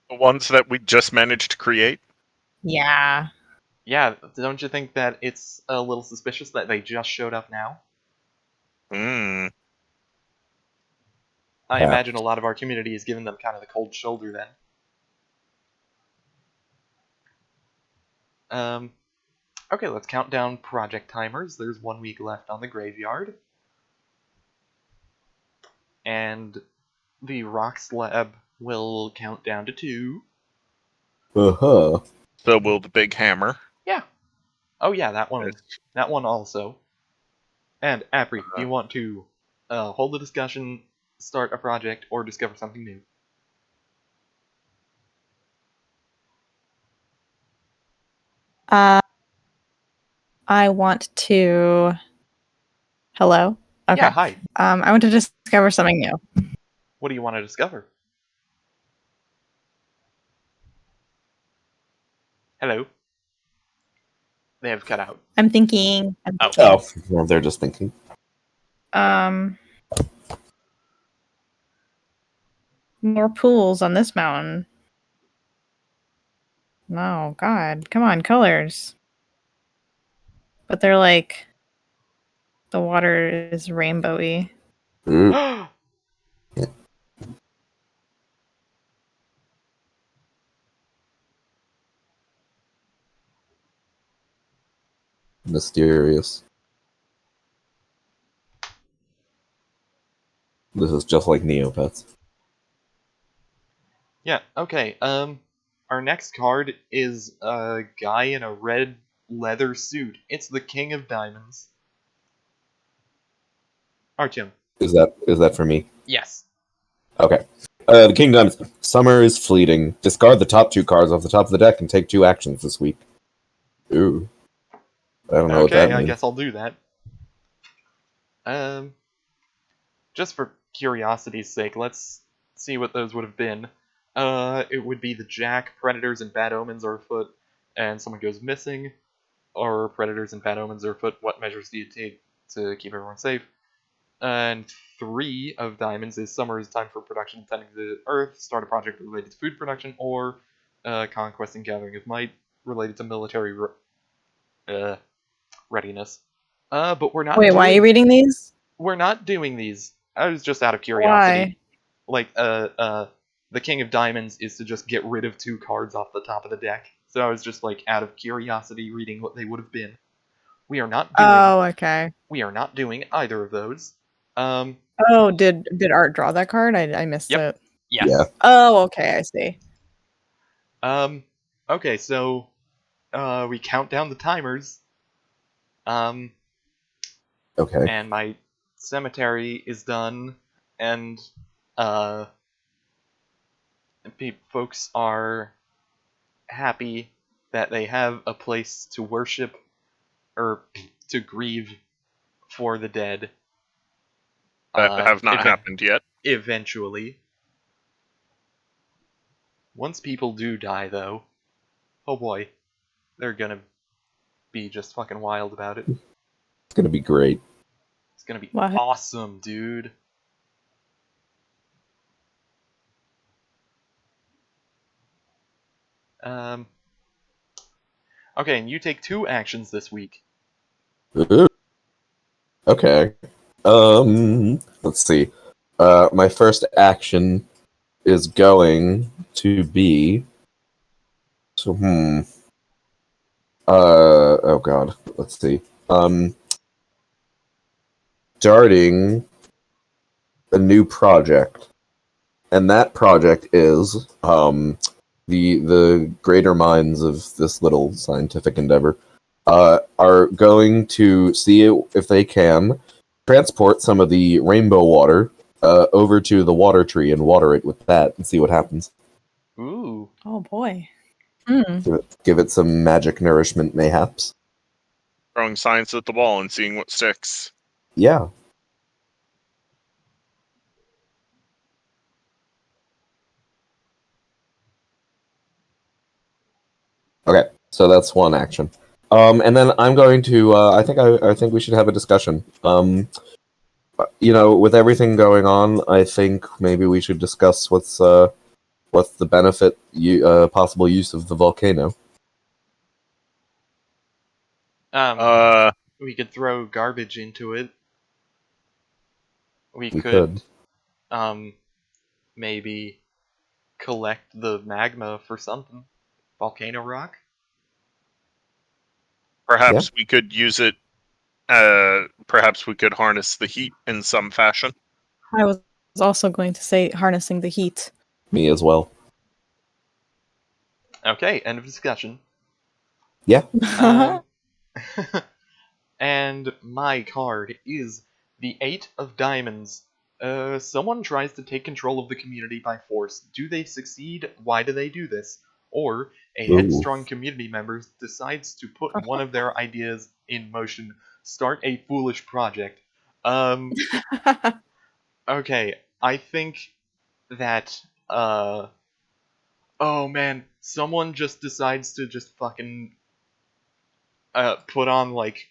The ones that we just managed to create. Yeah. Yeah, don't you think that it's a little suspicious that they just showed up now? Hmm. I Yeah. imagine a lot of our community is giving them kind of the cold shoulder then. Okay, let's count down project timers. There's 1 week left on the graveyard. And the rock slab will count down to 2. Uh-huh. So will the big hammer. Yeah. Oh yeah, that one. It's- That one also. And Apri, do you want to hold the discussion, start a project, or discover something new? I want to. Hello. Okay. Yeah, hi. I want to discover something new. What do you want to discover? Hello. They have cut out. I'm thinking. Oh, well, they're just thinking. More pools on this mountain. No, God, come on, colors. But they're like, the water is rainbowy. Ooh, mysterious. This is just like Neopets. Yeah, okay. Our next card is a guy in a red leather suit. It's the King of Diamonds. Artyom. Is that for me? Yes. Okay. The King Diamonds. Summer is fleeting. Discard the top 2 cards off the top of the deck and take 2 actions this week. Ooh. I don't know what that Okay, I means. guess I'll do that. Just for curiosity's sake, let's see what those would have been. It would be the Jack, Predators, and Bad Omens are afoot, and someone goes missing, or Predators and Bad Omens are afoot. What measures do you take to keep everyone safe? And 3 of diamonds is summer is time for production tending the earth, start a project related to food production, or conquest and gathering of might related to military readiness. But we're not. Wait, why are you reading these? We're not doing these. I was just out of curiosity. Why? Like, the King of Diamonds is to just get rid of 2 cards off the top of the deck. So I was just like out of curiosity reading what they would have been. We are not doing. Oh, okay. We are not doing either of those. Oh, did Art draw that card? I missed Yep. it. Yes. Yeah. Oh, okay, I see. Okay, so we count down the timers. Okay. And my cemetery is done, and folks are happy that they have a place to worship or to grieve for the dead. That have not happened yet. Eventually. Once people do die, though, oh boy, they're gonna be just fucking wild about it. It's gonna be great. It's gonna be What? awesome, dude. Okay, and you take 2 actions this week. Ooh. Okay. Let's see. My first action is going to be. So, oh god. Let's see. Starting a new project, and that project is the greater minds of this little scientific endeavor are going to see if they can transport some of the rainbow water over to the water tree and water it with that and see what happens. Ooh. Oh boy. Hmm. Give it some magic nourishment, mayhaps. Throwing science at the wall and seeing what sticks. Yeah. Okay, so that's one action. And then I'm going to. I think we should have a discussion. With everything going on, I think maybe we should discuss what's the benefit, possible use of the volcano. Uh, We could throw garbage into it. We We could, could. maybe collect the magma for something. Volcano rock? perhaps we could use it. Perhaps we could harness the heat in some fashion. I was also going to say harnessing the heat. Me as well. Okay, end of discussion. Yeah. Um, and my card is the Eight of Diamonds. Someone tries to take control of the community by force. Do they succeed? Why do they do this? Or a Ooh. headstrong community member decides to put one of their ideas in motion, start a foolish project. Okay, I think that, oh man, someone just decides to just fucking, put on, like,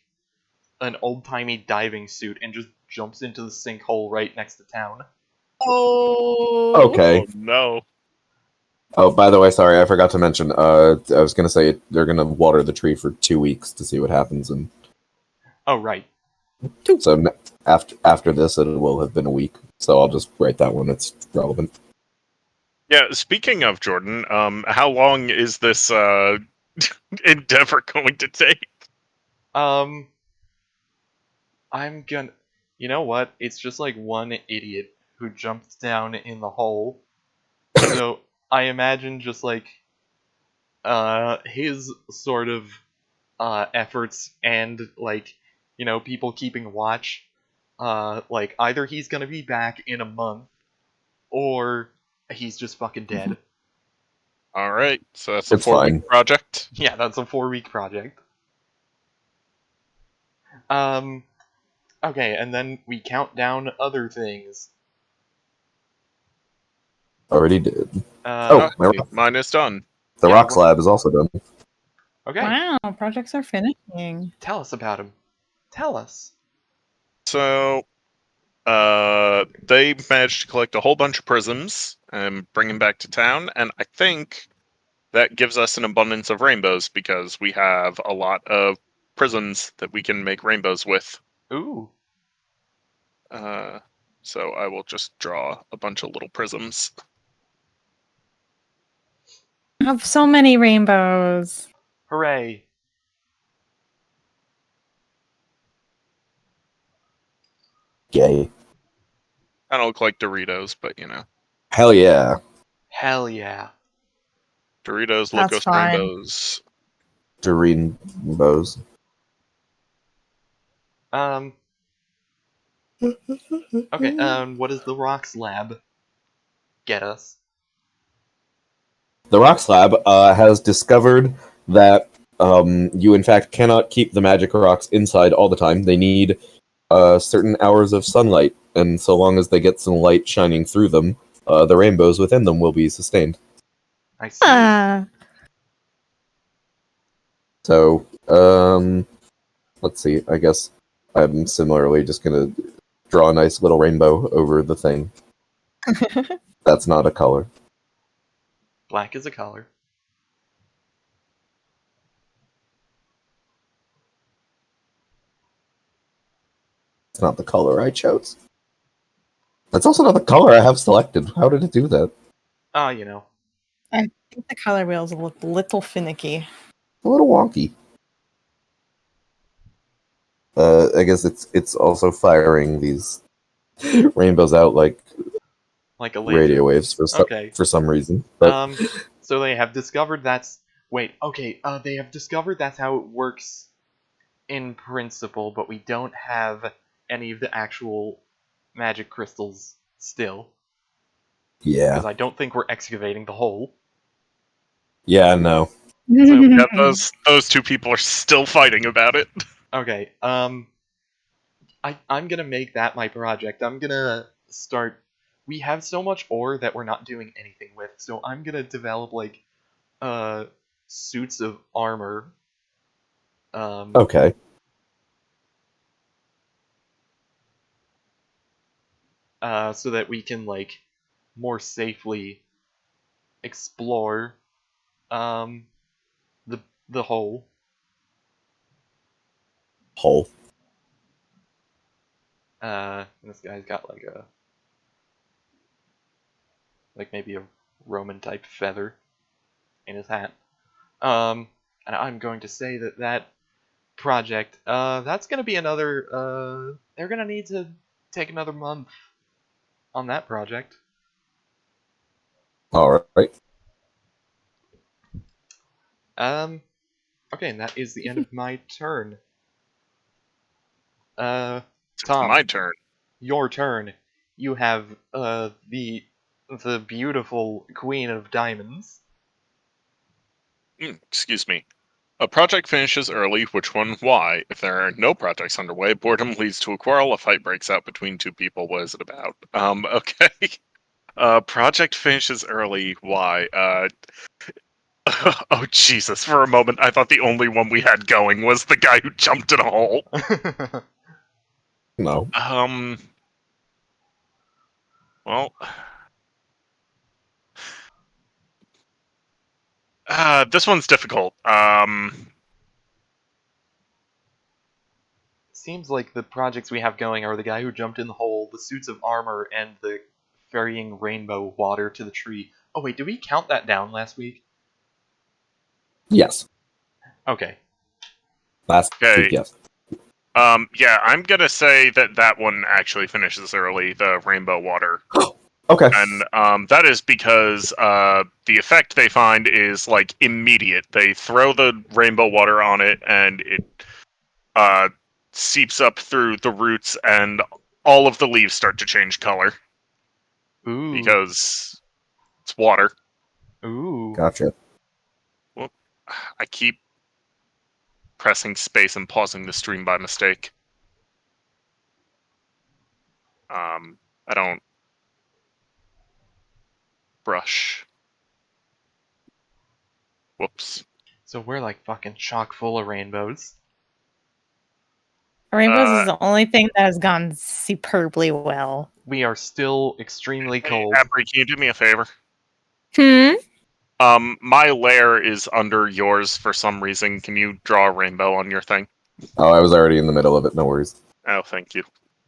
an old-timey diving suit and just jumps into the sinkhole right next to town. Oh. Okay. Oh no! Oh, by the way, sorry, I forgot to mention. I was gonna say they're gonna water the tree for 2 weeks to see what happens, and Oh, right. so after this, it will have been a week. So I'll just write that one. It's relevant. Yeah. Speaking of Jordan, how long is this endeavor going to take? Um, I'm gonna. You know what? It's just like one idiot who jumped down in the hole. So I imagine just like his sort of efforts and like people keeping watch. Like either he's gonna be back in a month or he's just fucking dead. All right, so that's a It's 4-week fine. project. Yeah, that's a 4-week project. Um, okay, and then we count down other things. Already did. Uh, Oh, my Okay, mine is done. the yeah, rock slab is also done. okay, Wow, projects are finishing. tell us about him. Tell us. So, they managed to collect a whole bunch of prisms and bring them back to town, and I think that gives us an abundance of rainbows because we have a lot of prisms that we can make rainbows with. Ooh, Uh, so I will just draw a bunch of little prisms. I have so many rainbows. hooray. Yay! Kind of look like Doritos, but Hell yeah! Hell yeah. Doritos, That's Locos fine. Rainbows. Doreen bows. Um, okay, what does the Rocks Lab get us? The rock slab has discovered that you in fact cannot keep the magic rocks inside all the time. They need certain hours of sunlight, and so long as they get some light shining through them, the rainbows within them will be sustained. I see. Ah, So, let's see. I guess I'm similarly just gonna draw a nice little rainbow over the thing. That's not a color. Black is a color. It's not the color I chose. That's also not the color I have selected. How did it do that? Ah, I think the color wheels look a little finicky. A little wonky. I guess it's also firing these rainbows out like like a laser. radio waves Okay. for some reason. But So they have discovered that's. Wait, okay, they have discovered that's how it works in principle, but we don't have any of the actual magic crystals still. yeah, Because I don't think we're excavating the hole. no. Yeah, those two people are still fighting about it. Okay, I'm gonna make that my project. I'm gonna start. We have so much ore that we're not doing anything with, so I'm gonna develop like suits of armor. Okay. So that we can like more safely explore the hole. Hole. This guy's got like maybe a Roman type feather in his hat. And I'm going to say that project, that's gonna be another, they're gonna need to take another month on that project. All right. Okay, and that is the end of my turn. It's Tom, my turn. your turn. You have, the beautiful Queen of Diamonds. Excuse me. A project finishes early. Which one? Why? If there are no projects underway, boredom leads to a quarrel. A fight breaks out between two people. What is it about? Okay. Project finishes early. Why? Oh Jesus! For a moment, I thought the only one we had going was the guy who jumped in a hole. No. Well. This one's difficult. Seems like the projects we have going are the guy who jumped in the hole, the suits of armor, and the ferrying rainbow water to the tree. Oh wait, did we count that down last week? Yes. Okay. Last Okay. week, yes. Yeah, I'm gonna say that one actually finishes early, the rainbow water. Okay. And that is because the effect they find is like immediate. They throw the rainbow water on it, and it seeps up through the roots, and all of the leaves start to change color Ooh. because it's water. Ooh. Gotcha. I keep pressing space and pausing the stream by mistake. I don't brush. Whoops. So we're like fucking chock full of rainbows. Rainbows is the only thing that has gone superbly well. We are still extremely Hey, cold. Apri, can you do me a favor? Hmm? My lair is under yours for some reason. Can you draw a rainbow on your thing? Oh, I was already in the middle of it. No worries. Oh, thank you.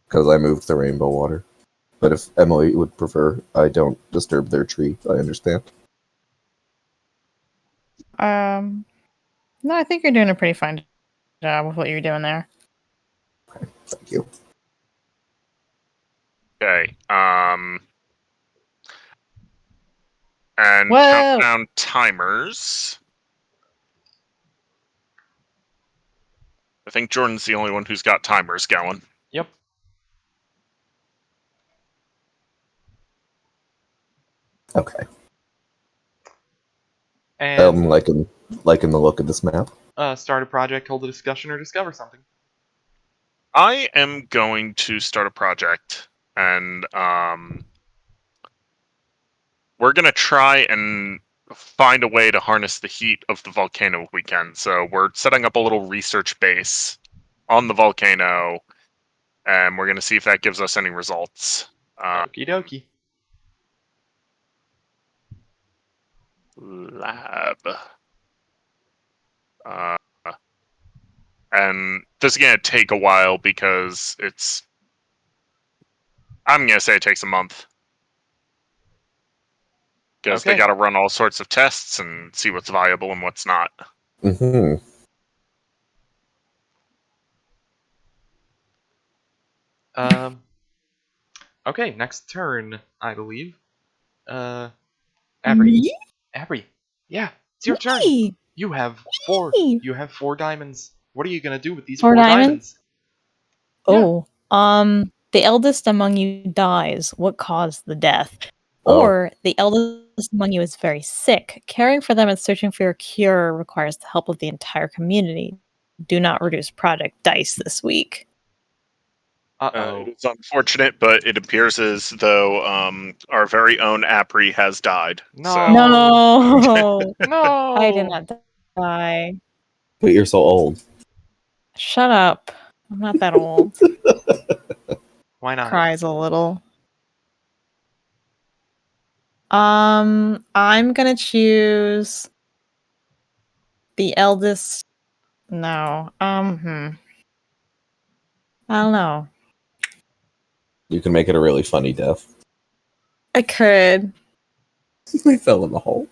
Because I moved the rainbow water. But if Emily would prefer, I don't disturb their tree. I understand. No, I think you're doing a pretty fine job with what you're doing there. Thank you. Okay. And Whoa! countdown timers. I think Jordan's the only one who's got timers going. Yep. Okay. And liking the look of this map. start a project, hold a discussion, or discover something. I am going to start a project, and we're gonna try and find a way to harness the heat of the volcano if we can. So we're setting up a little research base on the volcano, and we're gonna see if that gives us any results. Okie dokie. Lab. And this is gonna take a while because I'm gonna say it takes a month. Because they Okay. gotta run all sorts of tests and see what's viable and what's not. Mm-hmm. Okay, next turn, I believe. Abry. Me? Abry. Yeah, it's your turn. Me? You have four. Me? You have 4 diamonds. What are you gonna do with these Four 4 diamonds? Oh, the eldest among you dies. What caused the death? Oh. Or the eldest among you is very sick. Caring for them and searching for your cure requires the help of the entire community. Do not reduce project dice this week. Uh-oh. It's unfortunate, but it appears as though our very own Apri has died. No. So, No, No. I did not die. But you're so old. Shut up. I'm not that old. Why not? Cries a little. I'm gonna choose the eldest. No. I don't know. You can make it a really funny death. I could. They fell in the hole.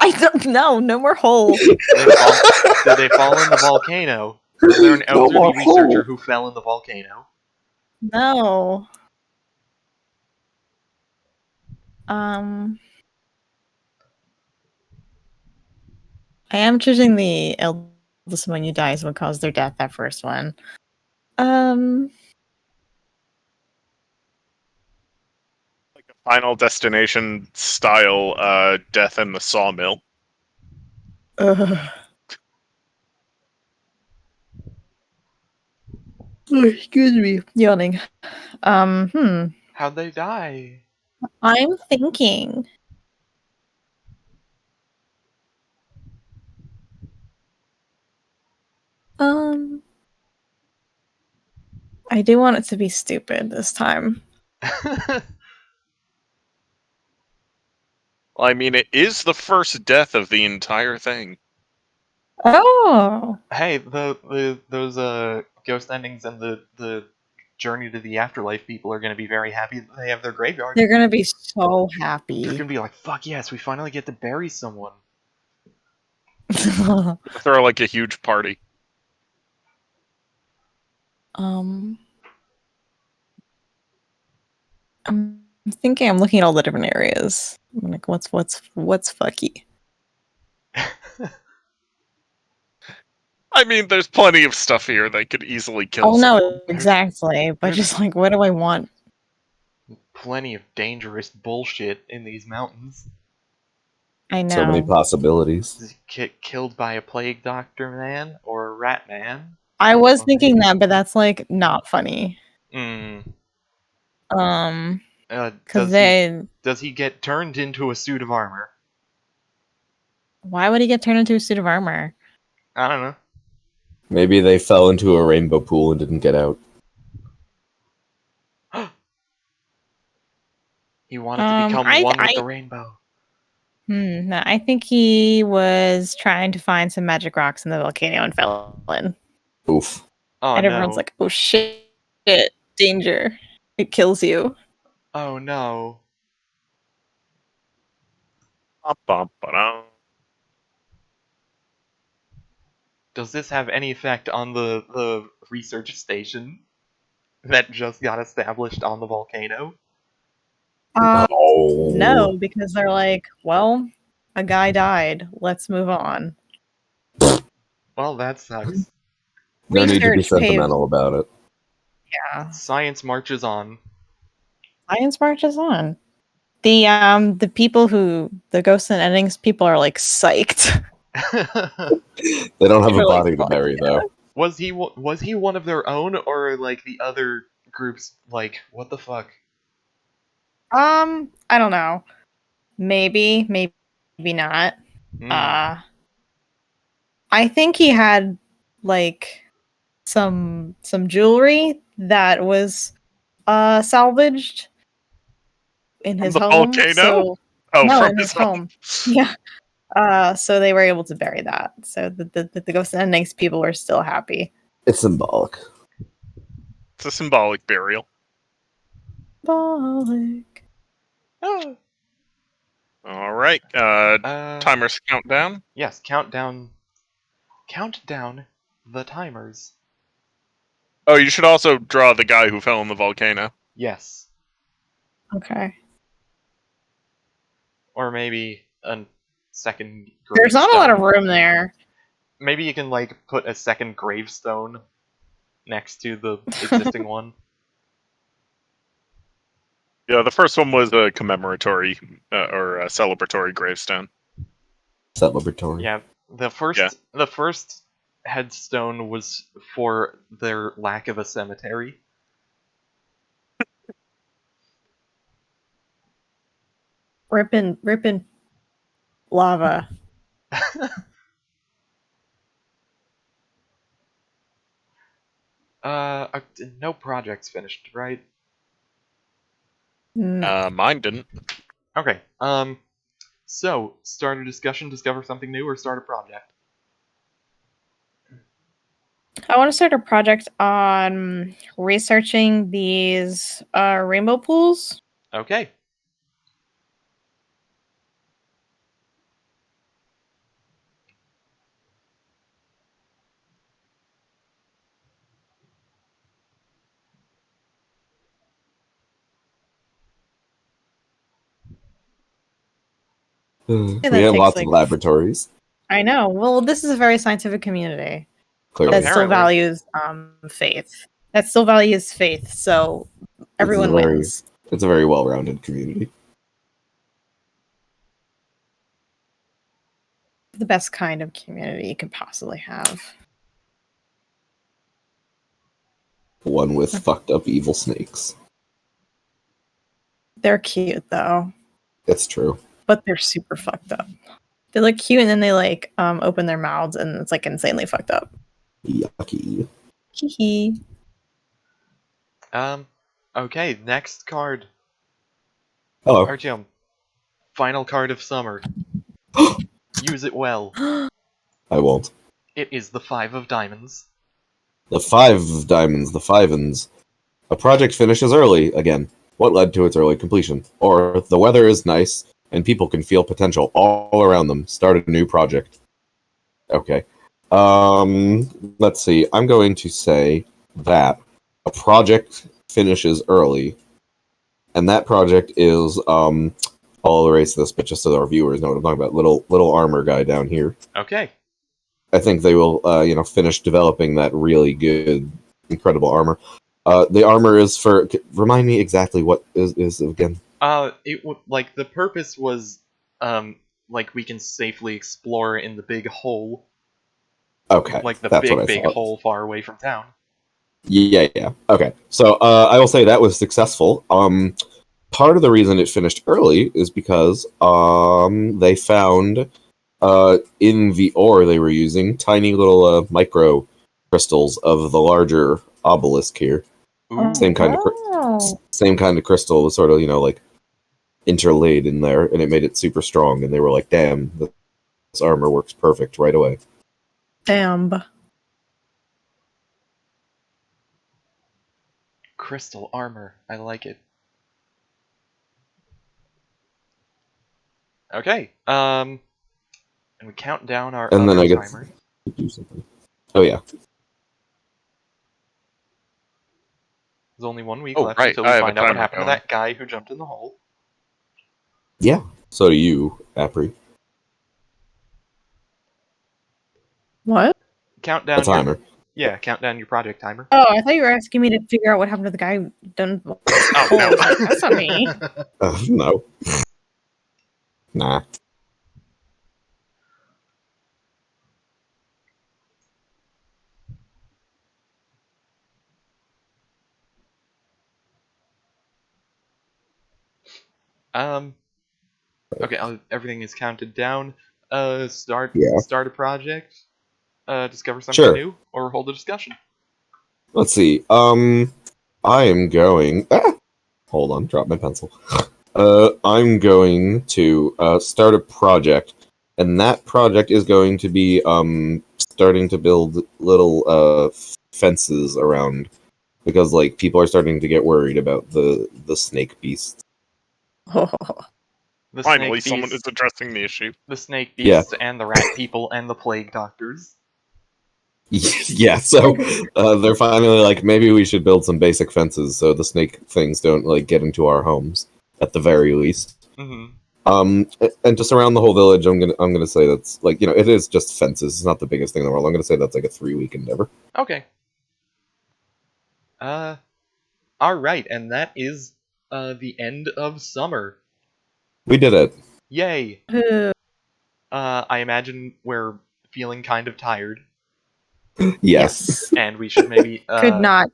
I don't know. No more hole. Did they fall in the volcano? Was there an No elderly more researcher hole. who fell in the volcano? No. I am choosing the eldest one who dies would cause their death. That first one. Like a Final Destination style death in the sawmill. Ugh. Oh, excuse me. Yawning. How'd they die? I'm thinking. I do want it to be stupid this time. Well, I mean, it is the first death of the entire thing. Oh. Hey, those ghost endings and the journey to the afterlife people are gonna be very happy that they have their graveyard. They're gonna be so They're happy. gonna be like, fuck yes, we finally get to bury someone. Throw like a huge party. I'm thinking I'm looking at all the different areas. I'm like, what's fucky? I mean, there's plenty of stuff here that could easily kill Oh someone. no, exactly. But there's- just like, what do I want? Plenty of dangerous bullshit in these mountains. I know. So many possibilities. Get killed by a plague doctor man or a rat man. I was thinking that, but that's like not funny. Mm. Because they. Does he get turned into a suit of armor? Why would he get turned into a suit of armor? I don't know. Maybe they fell into a rainbow pool and didn't get out. He wanted to become one with the rainbow. No, I think he was trying to find some magic rocks in the volcano and fell in. Oof. Oh And everyone's no. like, oh shit, danger. It kills you. Oh no. Bum-bum-ba-dum. Does this have any effect on the research station that just got established on the volcano? Oh. No, because they're like, well, a guy died. Let's move on. Well, that sucks. No need to be Research sentimental about it. Yeah. Science marches on. Science marches on. The people who the ghosts and endings people are like psyched. They don't have a They're like, body to "Fuck bury, yeah." though. Was he one of their own, or like the other groups? Like, what the fuck? I don't know. Maybe not. Hmm. I think he had like some jewelry that was salvaged in his the home. volcano? So Oh, no, from in his his home. Yeah. So they were able to bury that. So the ghost and endings people were still happy. It's symbolic. It's a symbolic burial. Symbolic. Ah. All right. Timers countdown. Yes, count down the timers. Oh, you should also draw the guy who fell in the volcano. Yes, Okay. or maybe a second. There's not a lot of gravestone. room there. Maybe you can like put a second gravestone next to the existing one. Yeah, the first one was a commemoratory or a celebratory gravestone. Celebratory. Yeah, the first headstone was for their lack of a cemetery. Ripping lava. No projects finished, right? No. Mine didn't. Okay. So start a discussion, discover something new, or start a project. I want to start a project on researching these rainbow pools. Okay. We that have takes, lots of like, laboratories, I know. Well, this is a very scientific community clearly. that still Apparently. values faith. That still values faith. So everyone wins. It's a very well-rounded community. The best kind of community you could possibly have. One with fucked up evil snakes. They're cute though, It's true. but they're super fucked up. They look cute and then they like open their mouths and it's like insanely fucked up. Yucky. Hee hee. Okay, next card. Hello. Artyom, final card of summer. Use it well. I won't. It is the 5 of diamonds. The 5 of diamonds, the fivens. A project finishes early again. What led to its early completion? Or the weather is nice and people can feel potential all around them. Start a new project. Okay. Let's see. I'm going to say that a project finishes early, and that project is I'll erase this, but just so our viewers know what I'm talking about. Little armor guy down here. Okay. I think they will, finish developing that really good, incredible armor. The armor is for. Remind me exactly what is again. Like the purpose was, like we can safely explore in the big hole, Okay, like the that's what I big thought. hole far away from town. Yeah. Okay, so I will say that was successful. Part of the reason it finished early is because they found in the ore they were using tiny little micro crystals of the larger obelisk here. Ooh. Same kind of crystal was sort of like interlaid in there, and it made it super strong. And they were like, "Damn, this armor works perfect right away." Damn. Crystal armor. I like it. Okay. And we count down our And then other I get timer. to do something. Oh yeah. There's only 1 week Oh, left right, until we I have a find out what timer happened to going. that guy who jumped in the hole. Yeah. So do you, Apri. What? Count A down your timer. count down your project timer. Oh, I thought you were asking me to figure out what happened to the guy who done. Oh Oh, no. that's not me. No. Nah. Okay, everything is counted down. Start Yeah. a project. Discover something Sure. new, or hold a discussion. Let's see. I am going. Hold on. Drop my pencil. I'm going to start a project, and that project is going to be starting to build little fences around, because like people are starting to get worried about the snake beasts. The Finally, snake someone is beasts, addressing the issue. the snake Yeah. beasts, and the rat people, and the plague doctors. Yeah, so they're finally like, maybe we should build some basic fences so the snake things don't like get into our homes at the very least. Mm-hmm. And just around the whole village, I'm gonna say that's like, it is just fences. It's not the biggest thing in the world. I'm gonna say that's like a 3-week endeavor. Okay. All right, and that is the end of summer. We did it. Yay. I imagine we're feeling kind of tired, Yes. and we should maybe could not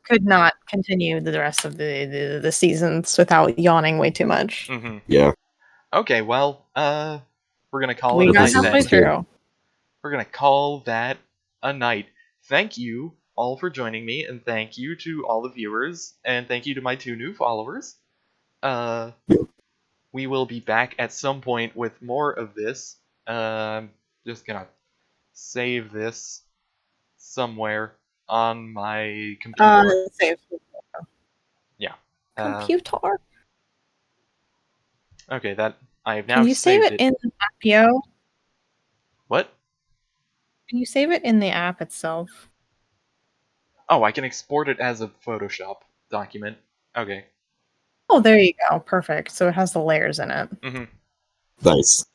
continue the rest of the seasons without yawning way too much. Mm-hmm. Yeah. Okay, well, we're gonna call We it a got night halfway then. through. We're gonna call that a night. Thank you all for joining me, and thank you to all the viewers, and thank you to my 2 new followers. We will be back at some point with more of this. Just gonna save this somewhere. on my computer. Save. Uh, Computer. okay, that I have now Can you save saved it in the app, yo? What? Can you save it in the app itself? Oh, I can export it as a Photoshop document. Okay. Oh, there you go. Perfect. So it has the layers in it. Mm-hmm. Nice.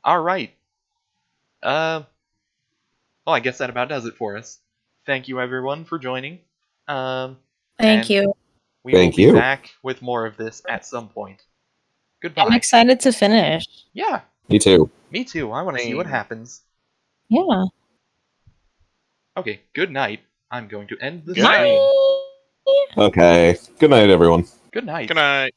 All right. Well, I guess that about does it for us. Thank you, everyone, for joining. Thank And you. we Thank will be you. back with more of this at some point. Goodbye. I'm excited to finish. Yeah, Me too. me too. I want to see what Same. happens. Yeah. Okay, good night. I'm going to end the Good night. stream. Okay. Good night, everyone. Good night. Good night.